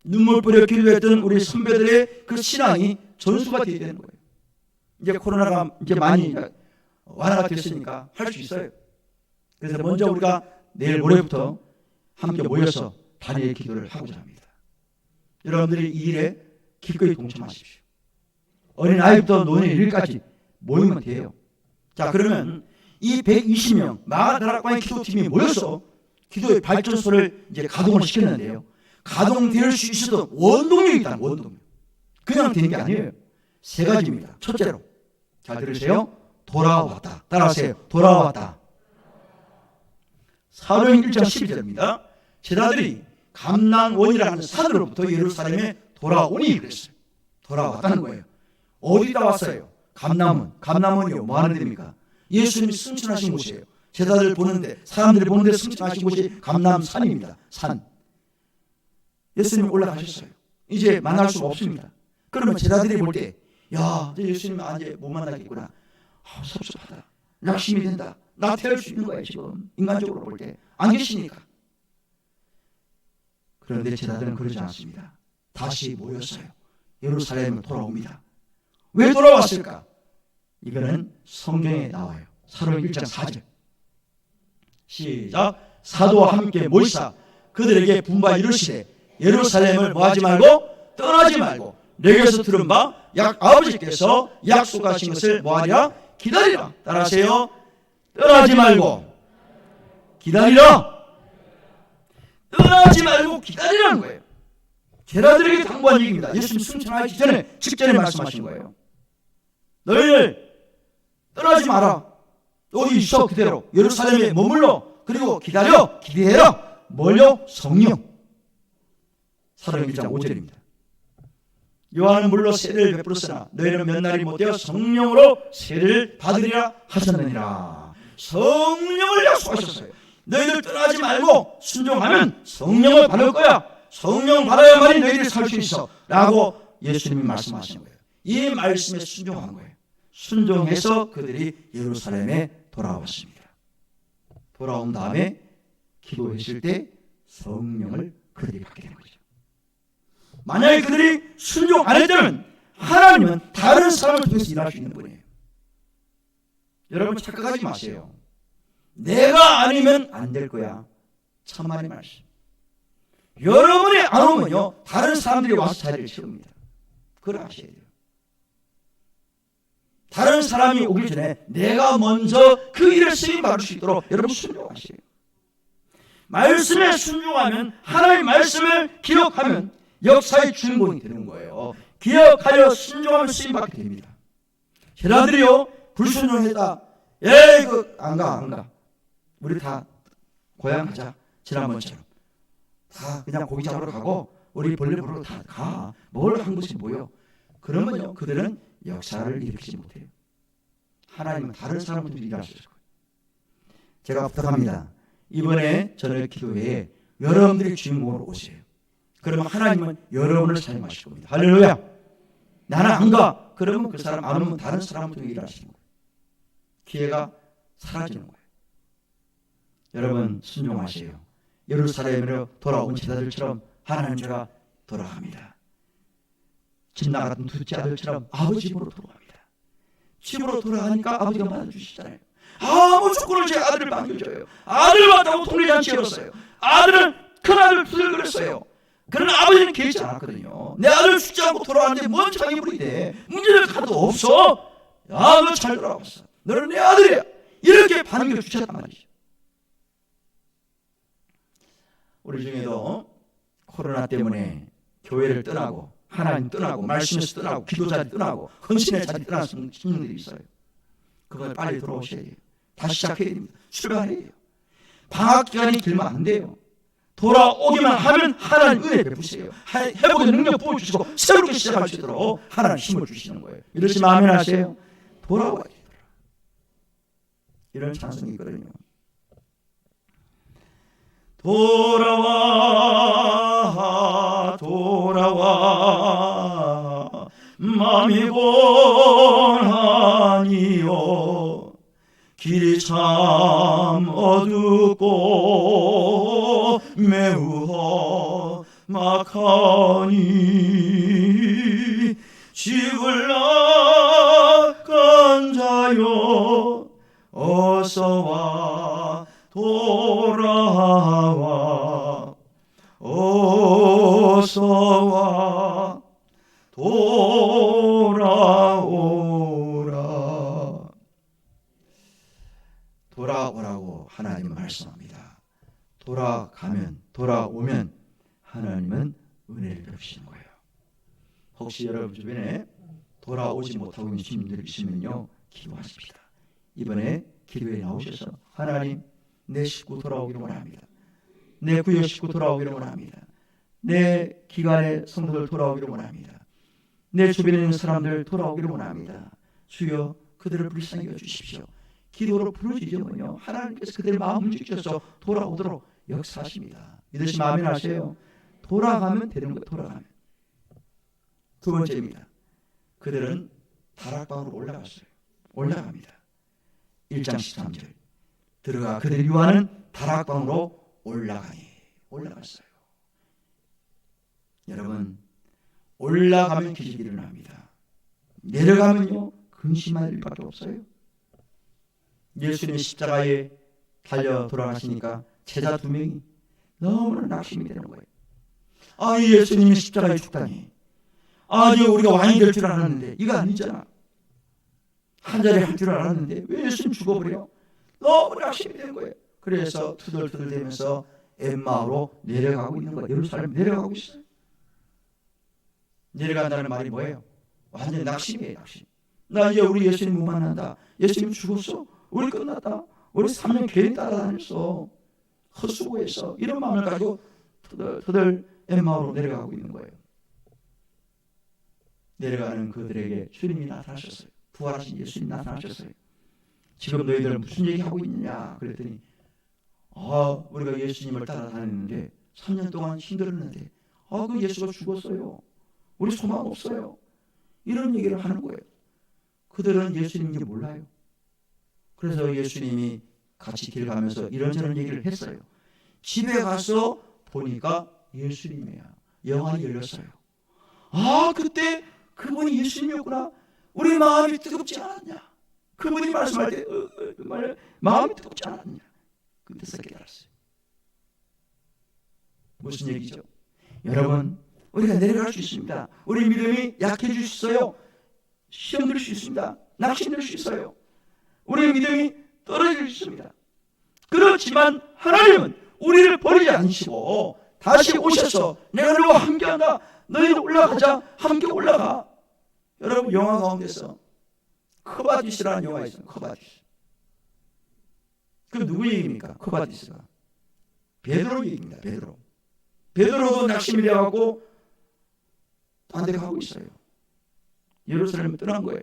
눈물 뿌려 기도했던 우리 선배들의 그 신앙이 전수가 되어야 되는 거예요. 이제 코로나가 이제 많이 완화가 됐으니까 할 수 있어요. 그래서 먼저 우리가 내일 모레부터 함께 모여서 단위의 기도를 하고자 합니다. 여러분들이 이 일에 기꺼이 동참하십시오. 어린아이부터 노인 일까지 모이면 돼요. 자, 그러면 이 120명 마가다락방의 기도팀이 모여서 기도의 발전소를 이제 가동을 시켰는데요. 가동될 수 있었던 원동력이 있다. 원동력. 그냥 되는 게 아니에요. 세 가지입니다. 첫째로, 잘 들으세요. 돌아왔다. 따라하세요. 돌아왔다. 사도행전 1장 12절입니다. 제자들이 감난원이라는 산으로부터 예루살렘에 돌아오니 그랬어요. 돌아왔다는 거예요. 어디다 왔어요? 감남원이요. 뭐 하는 데입니까? 예수님이 승천하신 곳이에요. 제자들 보는데, 사람들이 보는데 승천하신 곳이 감남산입니다. 산. 예수님이 올라가셨어요. 이제 만날 수가 없습니다. 그러면 제자들이 볼 때, 야, 이제 예수님 이제 못 만나겠구나. 섭섭하다. 낙심이 된다. 나태할 수 있는 거예요, 지금. 인간적으로 볼 때. 안 계시니까. 그런데 제자들은 그러지 않습니다. 다시 모였어요. 예루살렘으로 돌아옵니다. 왜 돌아왔을까? 이거는 성경에 나와요. 사도행전 1장 4절. 시작. 사도와 함께 모이사 그들에게 분바 이르시되 예루살렘을 뭐하지 말고 떠나지 말고 내게서 들은 바 아버지께서 약속하신 것을 뭐하리라? 기다리라. 따라하세요. 떠나지 말고 기다리라. 떠나지 말고 기다리라는 거예요. 제자들에게 당부한 얘기입니다. 예수님 승천하기 전에 직전에 말씀하신 거예요. 너희들 떠나지 마라. 여기 있어 그대로. 예루살렘에 머물러. 그리고 기다려. 기대해라. 뭘요? 성령. 사도행전 1장 5절입니다. 요한은 물로 세례를 베풀었으나 너희는 몇 날이 못되어 성령으로 세례를 받으리라 하셨느니라. 성령을 약속하셨어요. 너희들 떠나지 말고 순종하면 성령을 받을 거야. 성령 받아야만이 너희들이 살 수 있어 라고 예수님이 말씀하신 거예요. 이 말씀에 순종한 거예요. 순종해서 그들이 예루살렘에 돌아왔습니다. 돌아온 다음에 기도했을 때 성령을 그들이 받게 된 거죠. 만약에 그들이 순종 안 했다면 하나님은 다른 사람을 통해서 일할 수 있는 분이에요. 여러분 착각하지 마세요. 내가 아니면 안 될 거야. 참만의 말씀. 여러분이 안 오면요 다른 사람들이 와서 자리를 채웁니다. 그걸 아셔야 돼요. 다른 사람이 오기 전에 내가 먼저 그 일을 쓰임받을 수 있도록 여러분 순종하세요. 말씀에 순종하면 하나님의 말씀을 기억하면 역사의 주인공이 되는 거예요. 기억하여 순종하면 쓰임받게 됩니다. 제자들이요 불순종했다. 안 가. 우리 다 고향 가자. 지난번처럼 다 그냥 고기 잡으러 가고 우리 벌레 보러 다 가. 뭘 한 곳에 모여. 그러면요 그들은 역사를 일으키지 못해요. 하나님은 다른 사람들도 일할 수 있을 거예요. 제가 부탁합니다. 이번에 저녁 기도회에 여러분들이 주인공으로 오세요. 그러면 하나님은 여러분을 사용하실 겁니다. 할렐루야. 나는 안 가. 그러면 그 사람 안 오면 다른 사람을 통해 일하시는 거예요. 기회가 사라지는 거예요. 여러분 순종하세요. 예루살렘으로 돌아온 제자들처럼 하나님과 돌아갑니다. 집 나갔던 둘째 아들처럼 아버지 집으로 돌아갑니다. 집으로 돌아가니까 아버지가 맞아주시잖아요. 아무 조건을 제 아들을 맡겨줘요. 아들 왔다고 통일잔치 열었어요. 아들은 큰아들 두들거렸어요. 그러나 아버지는 개의치 않았거든요. 내 아들 죽지 않고 돌아왔는데 뭔 장애물인데 문제될 카드 없어? 야, 너 잘 돌아왔어. 너는 내 아들이야. 이렇게 반겨 주셨단 말이죠. 우리 중에도 코로나 때문에 교회를 떠나고 하나님 떠나고 말씀에서 떠나고 기도자리 떠나고 헌신의 자리 떠나는 신령들이 있어요. 그걸 빨리 돌아오셔야 돼요. 다시 시작해야 됩니다. 출발해야 돼요. 방학 기간이 길면 안 돼요. 돌아오기만 하면 하나님 은혜 베푸세요. 회복의 능력 부어주시고 새롭게 시작할 수 있도록 하나님 힘을 주시는 거예요. 이러시면 아멘 하세요. 돌아와야 돼요. 이런 찬송이 있거든요. 돌아와 돌아와 마음이 고하니요 길이 참 어둡고 매우 험악하니 집을 나간 자여 어서와 돌아와 어서와 돌아오라. 돌아오라고 하나님은 말씀합니다. 돌아오면 하나님은 은혜를 베푸시는 거예요. 혹시 여러분 주변에 돌아오지 못하고 있는 시민들이 있으면요, 기도하십시다. 이번에 기도에 나오셔서 하나님, 내 식구 돌아오기를 원합니다. 내 구역 식구 돌아오기를 원합니다. 내 기관의 성도들 돌아오기를 원합니다. 내 주변에 있는 사람들 돌아오기를 원합니다. 주여 그들을 불쌍히 여주십시오. 기도로 부르짖으면요, 하나님께서 그들의 마음 움직여서 돌아오도록 역사하십니다. 믿으시면 아멘 하세요. 돌아가면 되는 거예요. 돌아가면. 두 번째입니다. 그들은 다락방으로 올라갔어요. 올라갑니다. 1장 13절 들어가 그들이 유하는 다락방으로 올라갔어요. 여러분, 올라가면 기적이 일어납니다. 내려가면요, 근심할 일밖에 없어요. 예수님 십자가에 달려 돌아가시니까 제자 2명이 너무나 낙심이 되는 거예요. 아, 예수님이 십자가에 죽다니. 아니, 우리가 왕이 될 줄 알았는데 이거 아니잖아. 한 자리 할 줄 알았는데 왜 예수님 죽어버려? 너무 낙심이 되는 거예요. 그래서 투덜투덜대면서 엠마오로 내려가고 있는 거예요. 예루살렘 내려가고 있어요. 내려간다는 말이 뭐예요? 완전 낙심이에요. 낙심. 나 이제 우리 예수님 못 만난다. 예수님 죽었어. 우리 끝났다. 우리 3년 괜히 따라다녔어. 헛수고했어. 이런 마음을 가지고 투덜투덜 엠마오로 내려가고 있는 거예요. 내려가는 그들에게 주님이 나타나셨어요. 부활하신 예수님 나타나셨어요. 지금 너희들 무슨 얘기하고 있느냐 그랬더니, 우리가 예수님을 따라다녔는데 3년 동안 힘들었는데 그 예수가 죽었어요. 우리 소망 없어요. 이런 얘기를 하는 거예요. 그들은 예수님인지 몰라요. 그래서 예수님이 같이 길 가면서 이런저런 얘기를 했어요. 집에 가서 보니까 예수님이야. 영안이 열렸어요. 그때 그분이 예수님이었구나. 우리 마음이 뜨겁지 않았냐. 그분이 말씀할 때 마음이 뜨겁지 않았냐. 그때서 깨달았어요. 무슨 얘기죠? 여러분, 우리가 내려갈 수 있습니다. 우리 믿음이 약해질 수 있어요. 시험 들 수 있습니다. 낙심될 수 있어요. 우리 믿음이 떨어질 수 있습니다. 그렇지만 하나님은 우리를 버리지 않으시고 다시 오셔서 내가 너와 함께한다. 너희들 올라가자. 함께 올라가. 여러분, 영화 가운데서 커바디스라는 영화가 있어요. 커바디스. 그 누구 얘기입니까? 커바디스가 베드로 얘기입니다. 베드로도 낙심이 되어갖고 딴 데 가고 있어요. 예루살렘을 떠난 거예요.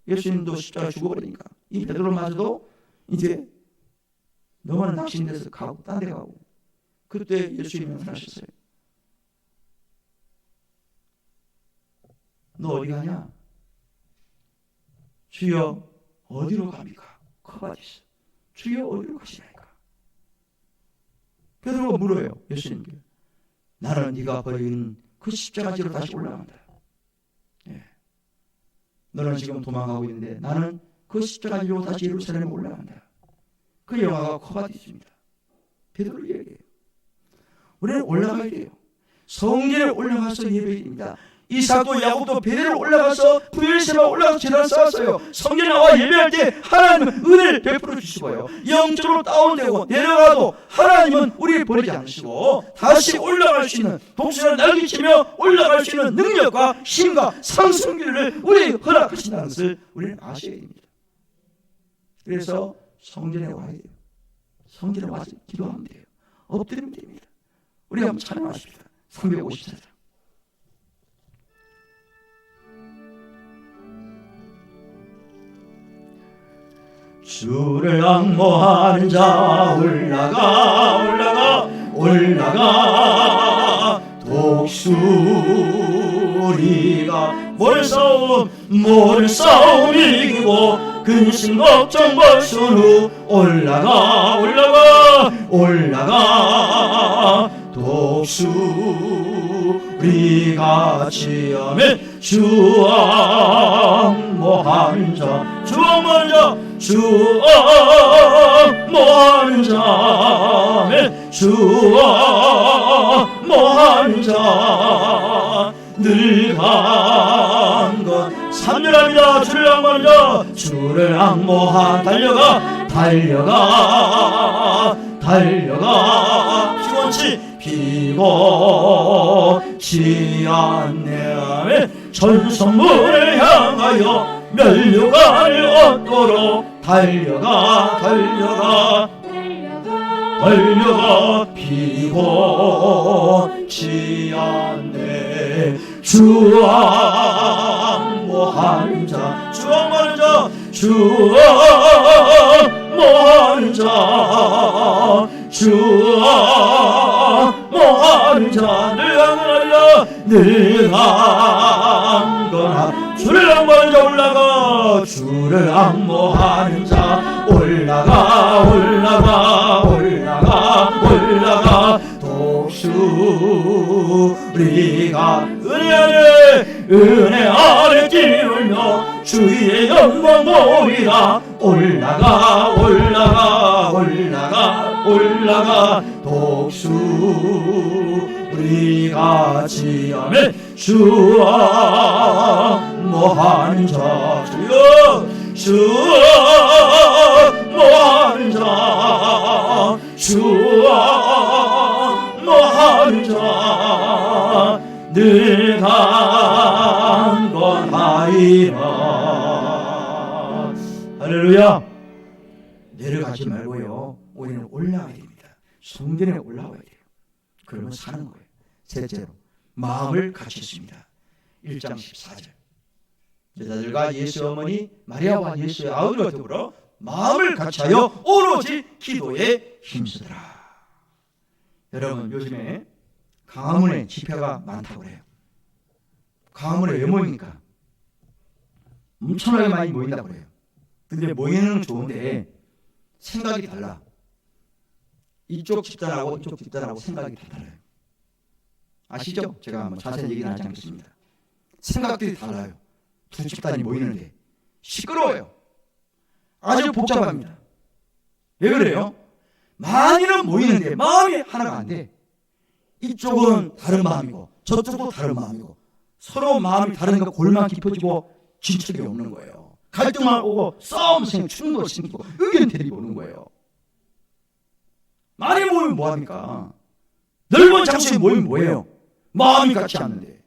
예수님도 십자가 죽어버리니까 이 베드로마저도 이제 너무나 낙심돼서 가고 딴 데 가고. 그때 예수님이 하셨어요. 너 어디 가냐? 주여 어디로 갑니까? 커바디스. 주여 어디로 가시나이까? 베드로가 물어요. 예수님께. 나는 네가 버린 그 십자가지로 다시 올라간다. 예. 너는 지금 도망가고 있는데 나는 그 십자가지로 다시 예루살렘에 올라간다. 그 영화가 커바디스입니다. 베드로 얘기해요. 우리는 올라가야 돼요. 성전에 올라가서 예배해야 됩니다. 이삭도 야곱도 베델로 올라가서 부엘세바 올라가서 제단을 쌓았어요. 성전에 나와 예배할 때 하나님은 은혜를 베풀어 주시고요. 영적으로 다운되고 내려가도 하나님은 우리를 버리지 않으시고 다시 올라갈 수 있는, 독수리를 날개치며 올라갈 수 있는 능력과 힘과 상승기를 우리에게 허락하신다는 것을 우리는 아셔야 됩니다. 그래서 성전에 와야 돼요. 성전에 와서 기도하면 돼요. 엎드리면 됩니다. 우리 한번 찬양하십시다. 354장. 주를 앙모하는 자 올라가 올라가 올라가 독수리가 모를 싸움 이기고 근심 걱정 벌순 후 올라가 올라가 올라가 독수리가 지어면 주 앙모하는 자 주 앙모하는 자 주 앙모하는 자면 주 앙모하는 자 늘 간 것 삼륜합니다. 주를 앙모하는 자 주를 앙모하 달려가 달려가 달려가 피곤치 않네 전성문을 향하여 면류관을 얻도록 달려가 달려가 달려가 피곤치 않네 주 앙모하는 자 주 앙모하는 자 주 앙모하는 자 주 앙모하는 자 늘 강건하리라 늘 강건하 주를 앙모하는 자 올라가 주를 앙모하는 자 올라가 올라가 올라가 올라가 독수리가 은혜 아래 뛰놀며 주의 영광 보이라 올라가 올라가 올라가 올라가 독수리가 지어면 주 앙모하는 자 주여 주 앙모하는 자 주 앙모하는 자 늘 강건하리라. 할렐루야. 내려가지 말고요 우리는 올라가야 됩니다. 성전에 올라와야 돼요. 그러면 사는 거예요. 셋째로 마음을 갖췄습니다. 1장 14절 제자들과 예수 어머니 마리아와 예수의 아우들과 더불어 마음을 같이하여 오로지 기도에 힘쓰더라. 여러분 요즘에 강화문에 집회가 많다고 그래요. 강화문에 왜 모입니까? 엄청나게 많이 모인다고 그래요. 근데 모이는 건 좋은데 생각이 달라. 이쪽 집단하고 이쪽 집단하고 생각이 다 달라요. 아시죠? 제가 뭐 자세히 얘기는 하지 않겠습니다. 생각들이 달라요. 두 집단이 모이는데 시끄러워요. 아주 복잡합니다. 왜 그래요? 많이는 모이는데 마음이 하나가 안 돼. 이쪽은 다른 마음이고 저쪽도 다른 마음이고 서로 마음이 다르니까 골만 깊어지고 진척이 없는 거예요. 갈등만 오고 싸움 생기고 충돌 생기고 의견 대립이 오는 거예요. 많이 모이면 뭐합니까? 넓은 장소에 모이면 뭐예요? 마음이 같지 않는데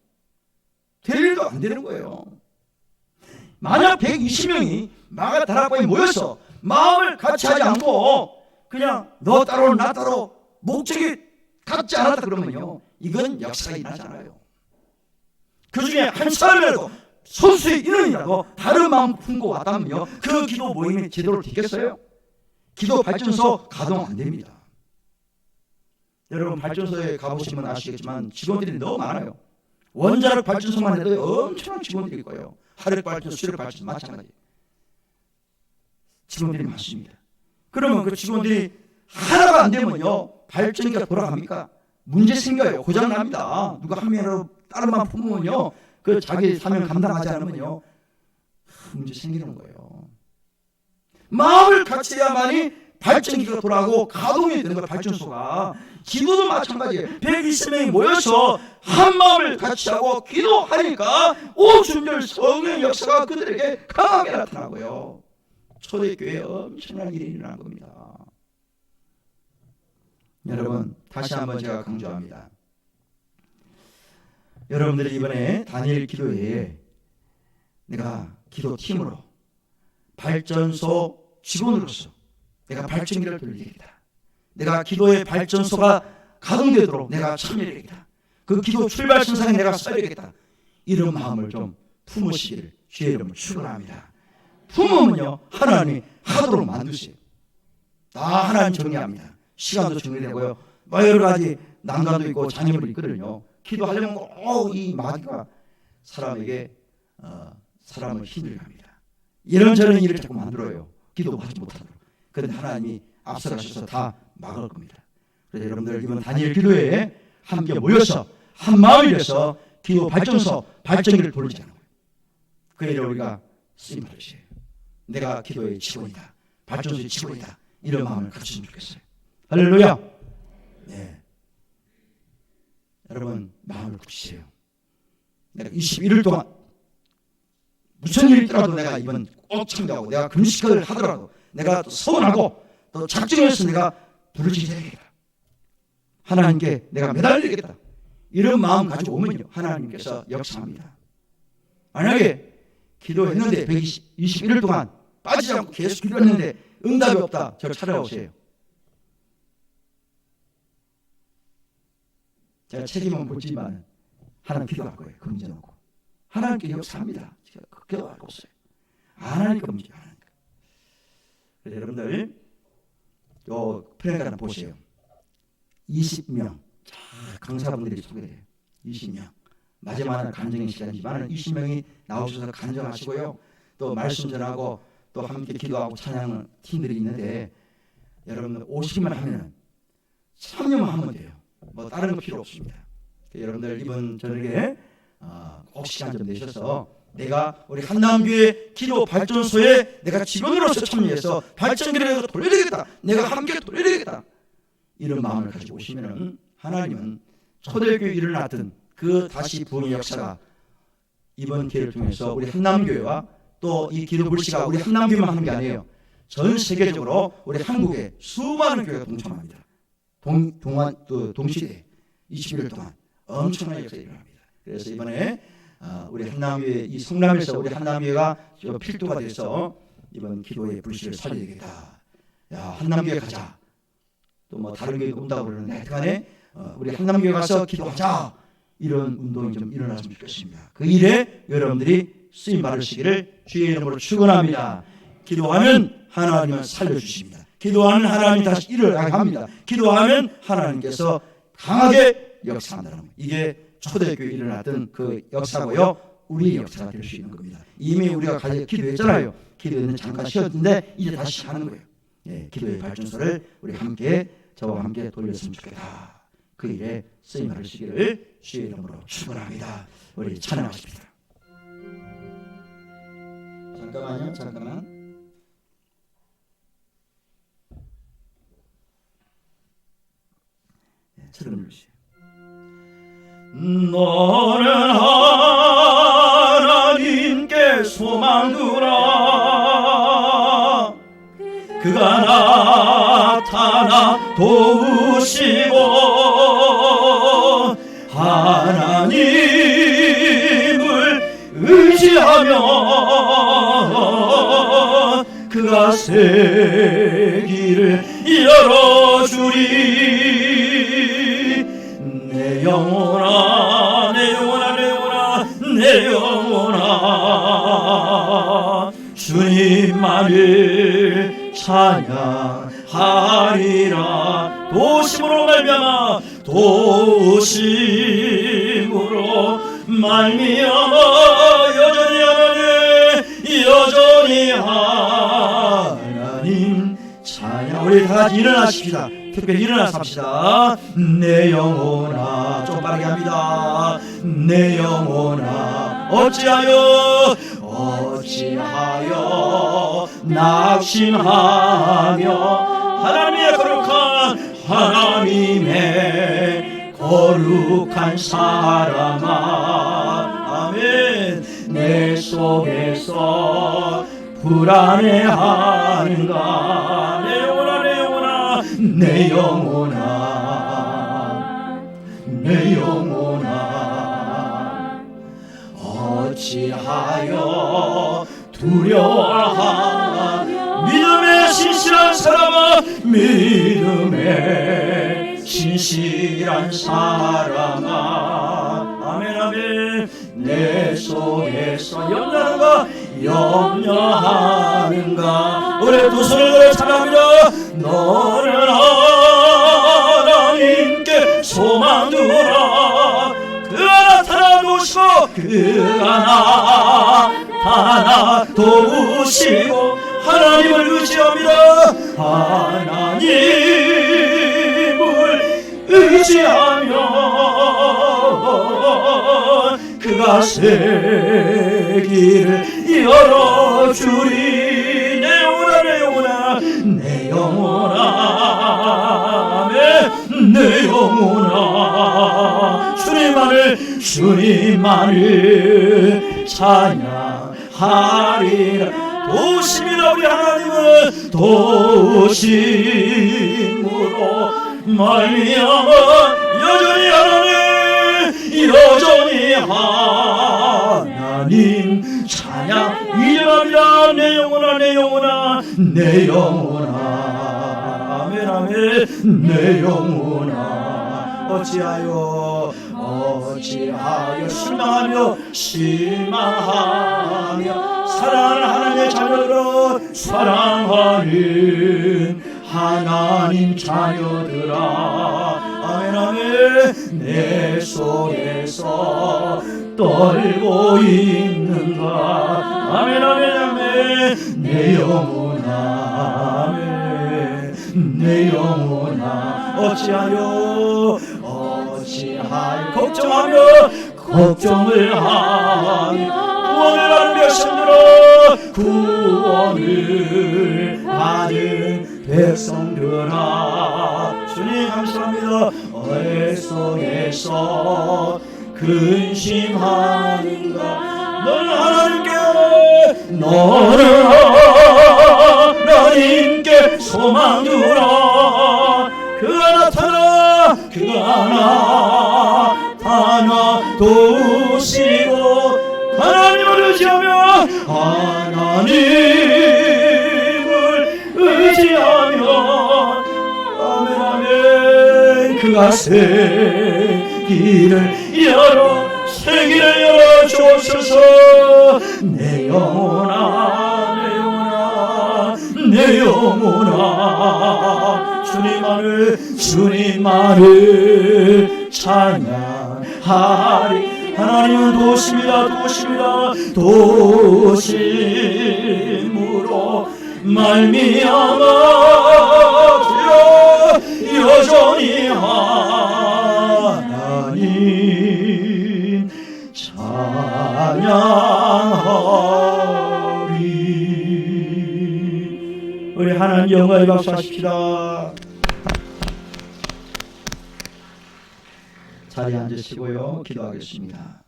될 일도 안 되는 거예요. 만약 120명이 마가다락방에 모여서 마음을 같이 하지 않고 그냥 너 따로 나 따로 목적이 같지 않았다 그러면요 이건 역사가 일어나잖아요. 그 중에 한 사람이라도 소수의 인원이라도 다른 마음 품고 왔다면요 그 기도 모임이 제대로 되겠어요? 기도 발전소 가동 안 됩니다. 여러분 발전소에 가보시면 아시겠지만 직원들이 너무 많아요. 원자력 발전소만 해도 엄청난 직원들이 있고요. 화력 발전소, 수력 발전소 마찬가지. 직원들이 많습니다. 그러면 그 직원들이 하나가 안 되면요, 발전기가 돌아갑니까? 문제 생겨요. 고장 납니다. 누가 한 명이라도 다른 만 품으면요, 그 자기 사명 감당하지 않으면요, 문제 생기는 거예요. 마음을 같이 해야만이 발전기가 돌아가고 가동이 되는 거예요. 발전소가. 기도도 마찬가지예요. 120명이 모여서 한 마음을 같이 하고 기도하니까 오순절 성령 역사가 그들에게 강하게 나타나고요. 초대교회에 엄청난 일이 일어난 겁니다. 여러분, 다시 한번 제가 강조합니다. 여러분들이 이번에 다니엘 기도회에 내가 기도팀으로 발전소 직원으로서 내가 발전기를 돌리겠다. 내가 기도의 발전소가 가동되도록 내가 참여하겠다. 그 기도 출발선상에 내가 서야겠다. 이런 마음을 좀 품으시기를 주의 이름으로 축원합니다. 품으면요, 하나님이 하도록 만드세요. 다 하나님 정리합니다. 시간도 정리되고요, 여러 가지 난관도 있고 장애물이 있거든요. 기도하려면 꼭 이 마귀가 사람에게 사람을 힘들게 합니다. 이런저런 일을 자꾸 만들어요. 기도도 하지 못하도록. 그런데 하나님이 앞서가셔서 다 막을 겁니다. 그래서 여러분들 이번 다니엘 기도회에 함께 모여서 한 마음을 위해서 기도 발전소 발전기를 돌리자는 거예요. 그 일을 우리가 쓰임 받으세요. 내가 기도의 직원이다, 발전소의 직원이다, 이런 마음을 가졌으면 좋겠어요. 할렐루야. 네. 여러분, 마음을 굳히세요. 내가 21일 동안 무슨 일이 있더라도 내가 이번 꼭 참여하고, 내가 금식을 하더라도 내가 또 서원하고 또 작정해서 내가 부르짖어야겠다. 하나님께 내가 매달리겠다. 이런 마음 가지고 오면요, 하나님께서 역사합니다. 만약에 기도했는데 121일 동안 빠지지 않고 계속 기도했는데 응답이 없다, 저를 찾아오세요. 제가 책임은 묻지만 하나님 기도할 거예요. 그 문제 놓고 하나님께 역사합니다. 제가 기도할 거 없어요. 안 하니까 문제, 안 하니까. 그래서 여러분들 요 프레가를 보세요. 20명 강사분들이 소개돼요. 20명. 마지막 간증의 시간이지만 20명이 나오셔서 간증하시고요, 또 말씀 전하고 또 함께 기도하고 찬양하는 팀들이 있는데, 여러분들 오시기만 하면 참여만 하면 돼요. 뭐 다른 거 필요 없습니다. 여러분들 이번 저녁에 꼭 시간 좀 내셔서 내가 우리 한남교회 기도 발전소에 내가 직원으로서 참여해서 발전기를 돌려야겠다, 내가 함께 돌려야겠다, 이런 마음을 가지고 오시면은 하나님은 초대교회 일어났던 그 다시 부흥의 역사가 이번 기회를 통해서 우리 한남교회와 또 이 기도 불씨가 우리 한남교회만 하는 게 아니에요. 전 세계적으로 우리 한국에 수많은 교회가 동참합니다. 동시대 21일 동안 엄청난 역사가 일어납니다. 그래서 이번에 우리 한남교회 이 성남에서 우리 한남교회가 필두가 돼서 이번 기도의 불씨를 살려야 되겠다. 야, 한남교회 가자. 또 뭐 다른 교회 온다고 그러는데 하여튼간에 우리 한남교회 가서 기도하자, 이런 운동이 좀 일어났으면 좋겠습니다. 그 일에 여러분들이 쓰임 받으시기를 주의 이름으로 축원합니다. 기도하면 하나님은 살려주십니다. 기도하면 하나님이 다시 일을 하게 합니다. 기도하면 하나님께서 강하게 역사한다는 겁니다. 이게 초대교회에 일어났던 그 역사고요, 우리의 역사가 될 수 있는 겁니다. 이미 우리가 기도했잖아요. 기도했는 잠깐 쉬었는데 이제 다시 하는 거예요. 예, 기도의 발전소를 우리 함께 저와 함께 돌렸으면 좋겠다. 그 일에 쓰임 받으시기를 주의 이름으로 축원합니다. 우리 찬양하십니다. 잠깐만요, 잠깐만. 처럼 누르시오. 너는 하나님께 소망 두라. 그가 나타나 도우시고 하나님을 의지하며 그가 새 길을 열어주리. 내 영혼아, 내 영혼아, 내 영혼아, 내 영혼아, 주님만을 찬양하리라. 도심으로 말미암아, 도심으로 말미암아, 여전히 하나님, 여전히 하나님 우리 다 같이 일어나십시다. 특별히 일어나서 합시다. 내 영혼아, 좀 빠르게 합니다. 내 영혼아, 어찌하여 낙심하며 하나님의 거룩한 사람아. 아멘. 내 속에서 불안해하는가. 내 영혼아, 내 영혼아, 내 영혼아, 내 영혼아, 어찌하여 두려워하나. 믿음의 신실한 사람아, 믿음의 신실한 사람아. 아멘, 아멘. 내 속에서 염려하는가. 우리 두 손을 들어 찬양합니다. 너는 하나님께 소망 두라. 그가 나타나 도우시고 그가 나타나 도우시고. 하나님을 의지합니다. 하나님을 의지하며 그가 새 길을 열어주리. 내 영혼아, 내 영혼아, 내 영혼아, 내 영혼아, 주님만을 찬양하리라. 도우십니다. 우리 하나님은 도우심으로 말미암아 여전히 하나님 찬양 이름합니다. 내 영혼아, 내 영혼아, 내 영혼아, 아멘, 아멘. 내 영혼아, 어찌하여 실망하며 사랑하는 하나님의 자녀들아, 사랑하는 하나님 자녀들아, 아멘, 아멘. 내 속에서 떨고 있는가. 아멘, 아멘, 아멘. 내 영혼아, 아멘. 내 영혼아, 어찌하여 걱정을 하며 구원을 받는 백성들아, 구원을 받은 백성들아, 주님 감사합니다. 어뢰 속에서 근심하는가. 너는 하나님께 소망 두라. 그가 나타나 도우시고. 하나님을 의지하며 아멘, 아멘. 그가 새 길을 열어 주옵소서. 내 영혼아, 내 영혼아, 내 영혼아, 주님만을 찬양하리. 하나님은 도우심으로 말미암아 여전히 하나님 찬양하리. 우리 하나님 영광에 박수하십시다. 자리에 앉으시고요, 기도하겠습니다.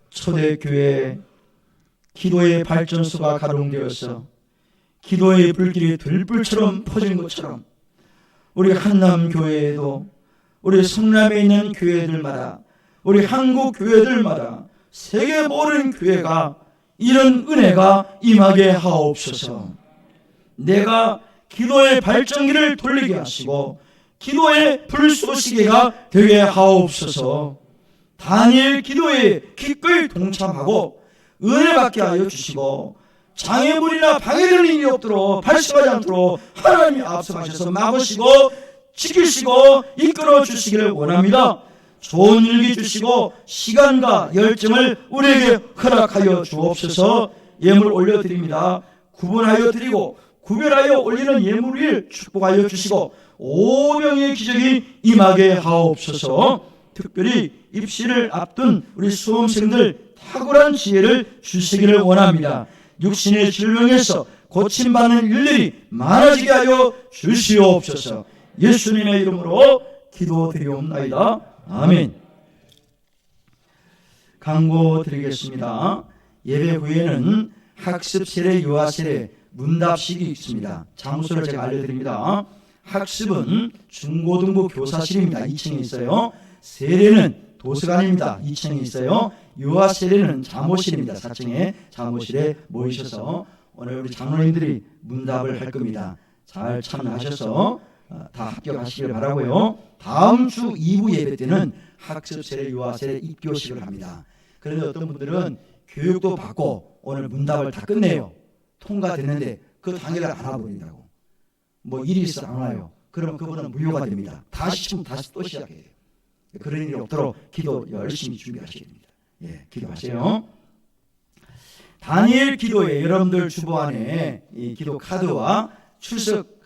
초대교회 기도의 발전소가 가동되어서 기도의 불길이 들불처럼 퍼진 것처럼 우리 한남교회에도 우리 성남에 있는 교회들마다 우리 한국 교회들마다 세계 모든 교회가 이런 은혜가 임하게 하옵소서. 내가 기도의 발전기를 돌리게 하시고 기도의 불쏘시개가 되게 하옵소서. 다니엘 기도에 기꺼이 동참하고 은혜 받게 하여 주시고 장애물이나 방해되는 일이 없도록 발생하지 않도록 하나님이 앞서가셔서 막으시고 지키시고 이끌어 주시기를 원합니다. 좋은 일기 주시고 시간과 열정을 우리에게 허락하여 주옵소서. 예물 올려드립니다. 구분하여 드리고 구별하여 올리는 예물을 축복하여 주시고 오병의 기적이 임하게 하옵소서. 특별히 입시를 앞둔 우리 수험생들 탁월한 지혜를 주시기를 원합니다. 육신의 질병에서 고침받는 일들이 많아지게 하여 주시옵소서. 예수님의 이름으로 기도드리옵나이다. 아멘. 광고 드리겠습니다. 예배 후에는 학습 세례, 유아 세례, 문답식이 있습니다. 장소를 제가 알려드립니다. 학습은 중고등부 교사실입니다. 2층에 있어요. 세례는 도서관입니다. 2층에 있어요. 유아 세례는 자모실입니다. 4층에 자모실에 모이셔서 오늘 우리 장로님들이 문답을 할 겁니다. 잘 참여하셔서 다 합격하시길 바라고요. 다음 주 2부 예배 때는 학습 세례, 유아 세례 입교식을 합니다. 그런데 어떤 분들은 교육도 받고 오늘 문답을 다 끝내요. 통과됐는데 그 당일날 안 와버린다고. 뭐 일이 있어 안 와요. 그러면 그분은 무효가 됩니다. 다시 치면 다시 또 시작해야 돼요. 그런 일이 없도록 기도 열심히 준비하셔야 됩니다. 예, 기도하세요. 다니엘 기도에 여러분들 주보안에 이 기도 카드와 출석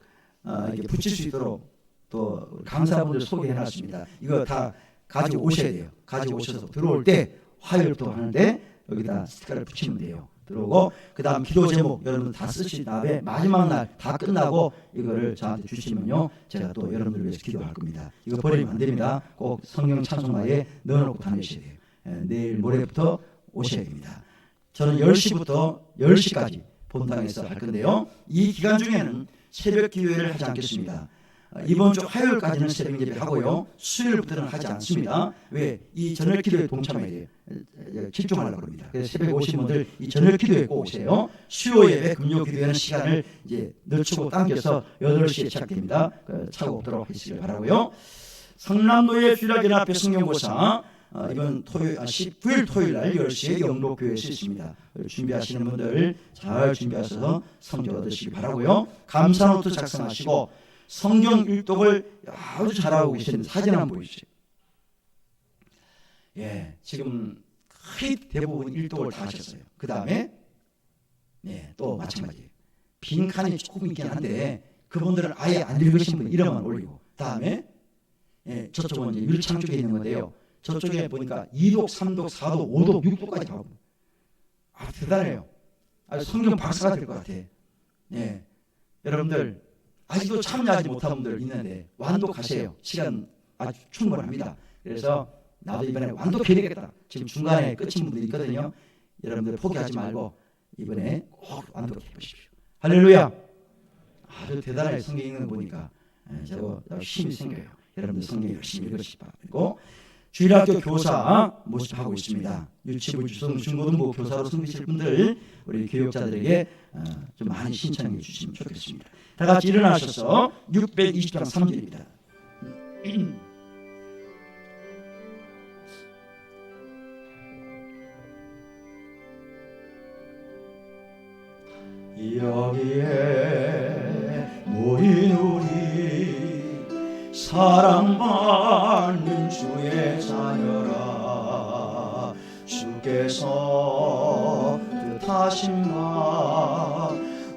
이렇게 붙일 수 있도록 또 강사분들 소개해놨습니다. 이거 다 가지고 오셔야 돼요. 가지고 오셔서 들어올 때 화요일부터 하는데 여기다 스티커를 붙이면 돼요. 들어오고 그 다음 기도 제목 여러분 다 쓰신 다음에 마지막 날 다 끝나고 이거를 저한테 주시면요 제가 또 여러분들 위해서 기도할 겁니다. 이거 버리면 안 됩니다. 꼭 성경 찬송가에 넣어놓고 다니셔야 돼요. 내일 모레부터 오셔야 됩니다. 저는 10시부터 10시까지 본당에서 할 건데요. 이 기간 중에는 새벽 기도회를 하지 않겠습니다. 이번 주 화요일까지는 새벽 예배 하고요. 수요일부터는 하지 않습니다. 왜? 이 저녁 기도에 동참해야 돼요. 집중하려고 합니다. 그래서 새벽에 오신 분들 이 저녁 기도에 꼭 오세요. 수요 예배, 금요 기도회는 시간을 이제 늦추고 당겨서 8시에 시작됩니다. 차고 없도록 하시길 바라고요. 성남노예 주일학연합회 성경고사 이번 토요일 19일 토요일 날 10시에 영록교회에서 있습니다. 준비하시는 분들 잘 준비하셔서 성적 얻으시기 바라고요. 감사 노트 작성하시고 성경 일독을 아주 잘하고 계시는데 사진 한번 보이시죠. 예, 지금 거의 대부분 일독을 다 하셨어요. 그 다음에 또 마찬가지예요. 빈칸이 조금 있긴 한데 그분들은 아예 안 읽으신 분 이름만 올리고 다음에 저쪽은 이제 율창 쪽에 있는 건데요. 저쪽에 보니까 2독, 3독, 4독, 5독, 6독까지 하고 대단해요. 성경 박사가 될 것 같아. 여러분들 아직도 참여하지 못한 분들 있는데 완독하세요. 시간 아주 충분합니다. 그래서 나도 이번에 완독해야 되겠다. 지금 중간에 끝인 분들이 있거든요. 여러분들 포기하지 말고 이번에 꼭 완독해 보십시오. 할렐루야. 아주 대단하게 성경 읽는 거 보니까 저도 힘이 생겨요. 여러분들 성경 열심히 읽으시기 바라고. 주일학교 교사 모집하고 있습니다. 유치부, 중고등부 교사로 승비실 분들 우리 교육자들에게 좀 많이 신청해 주시면 좋겠습니다. 다 같이 일어나셔서 620장 3절입니다. 여기에 모인 우리 사랑받는 주의 자녀라. 주께서 뜻하신 바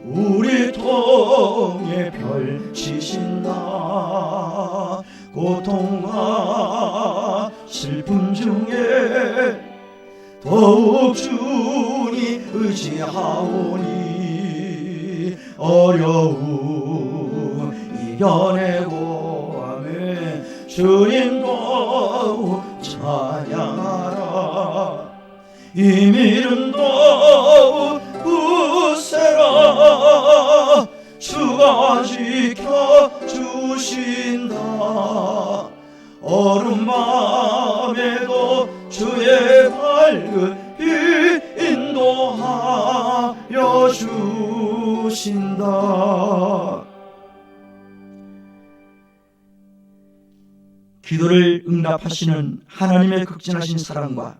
우리 통에 펼치신다. 고통과 슬픔 중에 더욱 주니 의지하오니 어려움 이겨내고 아멘. 주님도 찬양하라. 이미름도 굳세라. 주가 지켜주신다. 어둠 밤에도 주의 밝은 빛 인도하여 주신다. 기도를 응답하시는 하나님의 극진하신 사랑과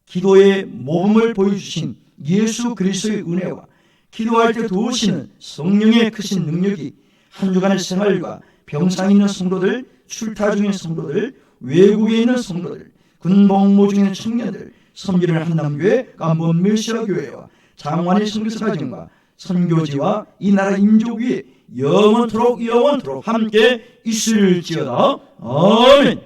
기도의 모범을 보여주신 예수 그리스도의 은혜와 기도할 때 도우시는 성령의 크신 능력이 한 주간의 생활과 병상 있는 성도들, 출타 중인 성도들, 외국에 있는 성도들, 군복무 중인 청년들, 섬기는 한남교회, 깜본 메시아교회와 장완의 선교사 가정과 선교지와 이 나라 민족 위에 영원토록 함께 있을지어다. 아멘.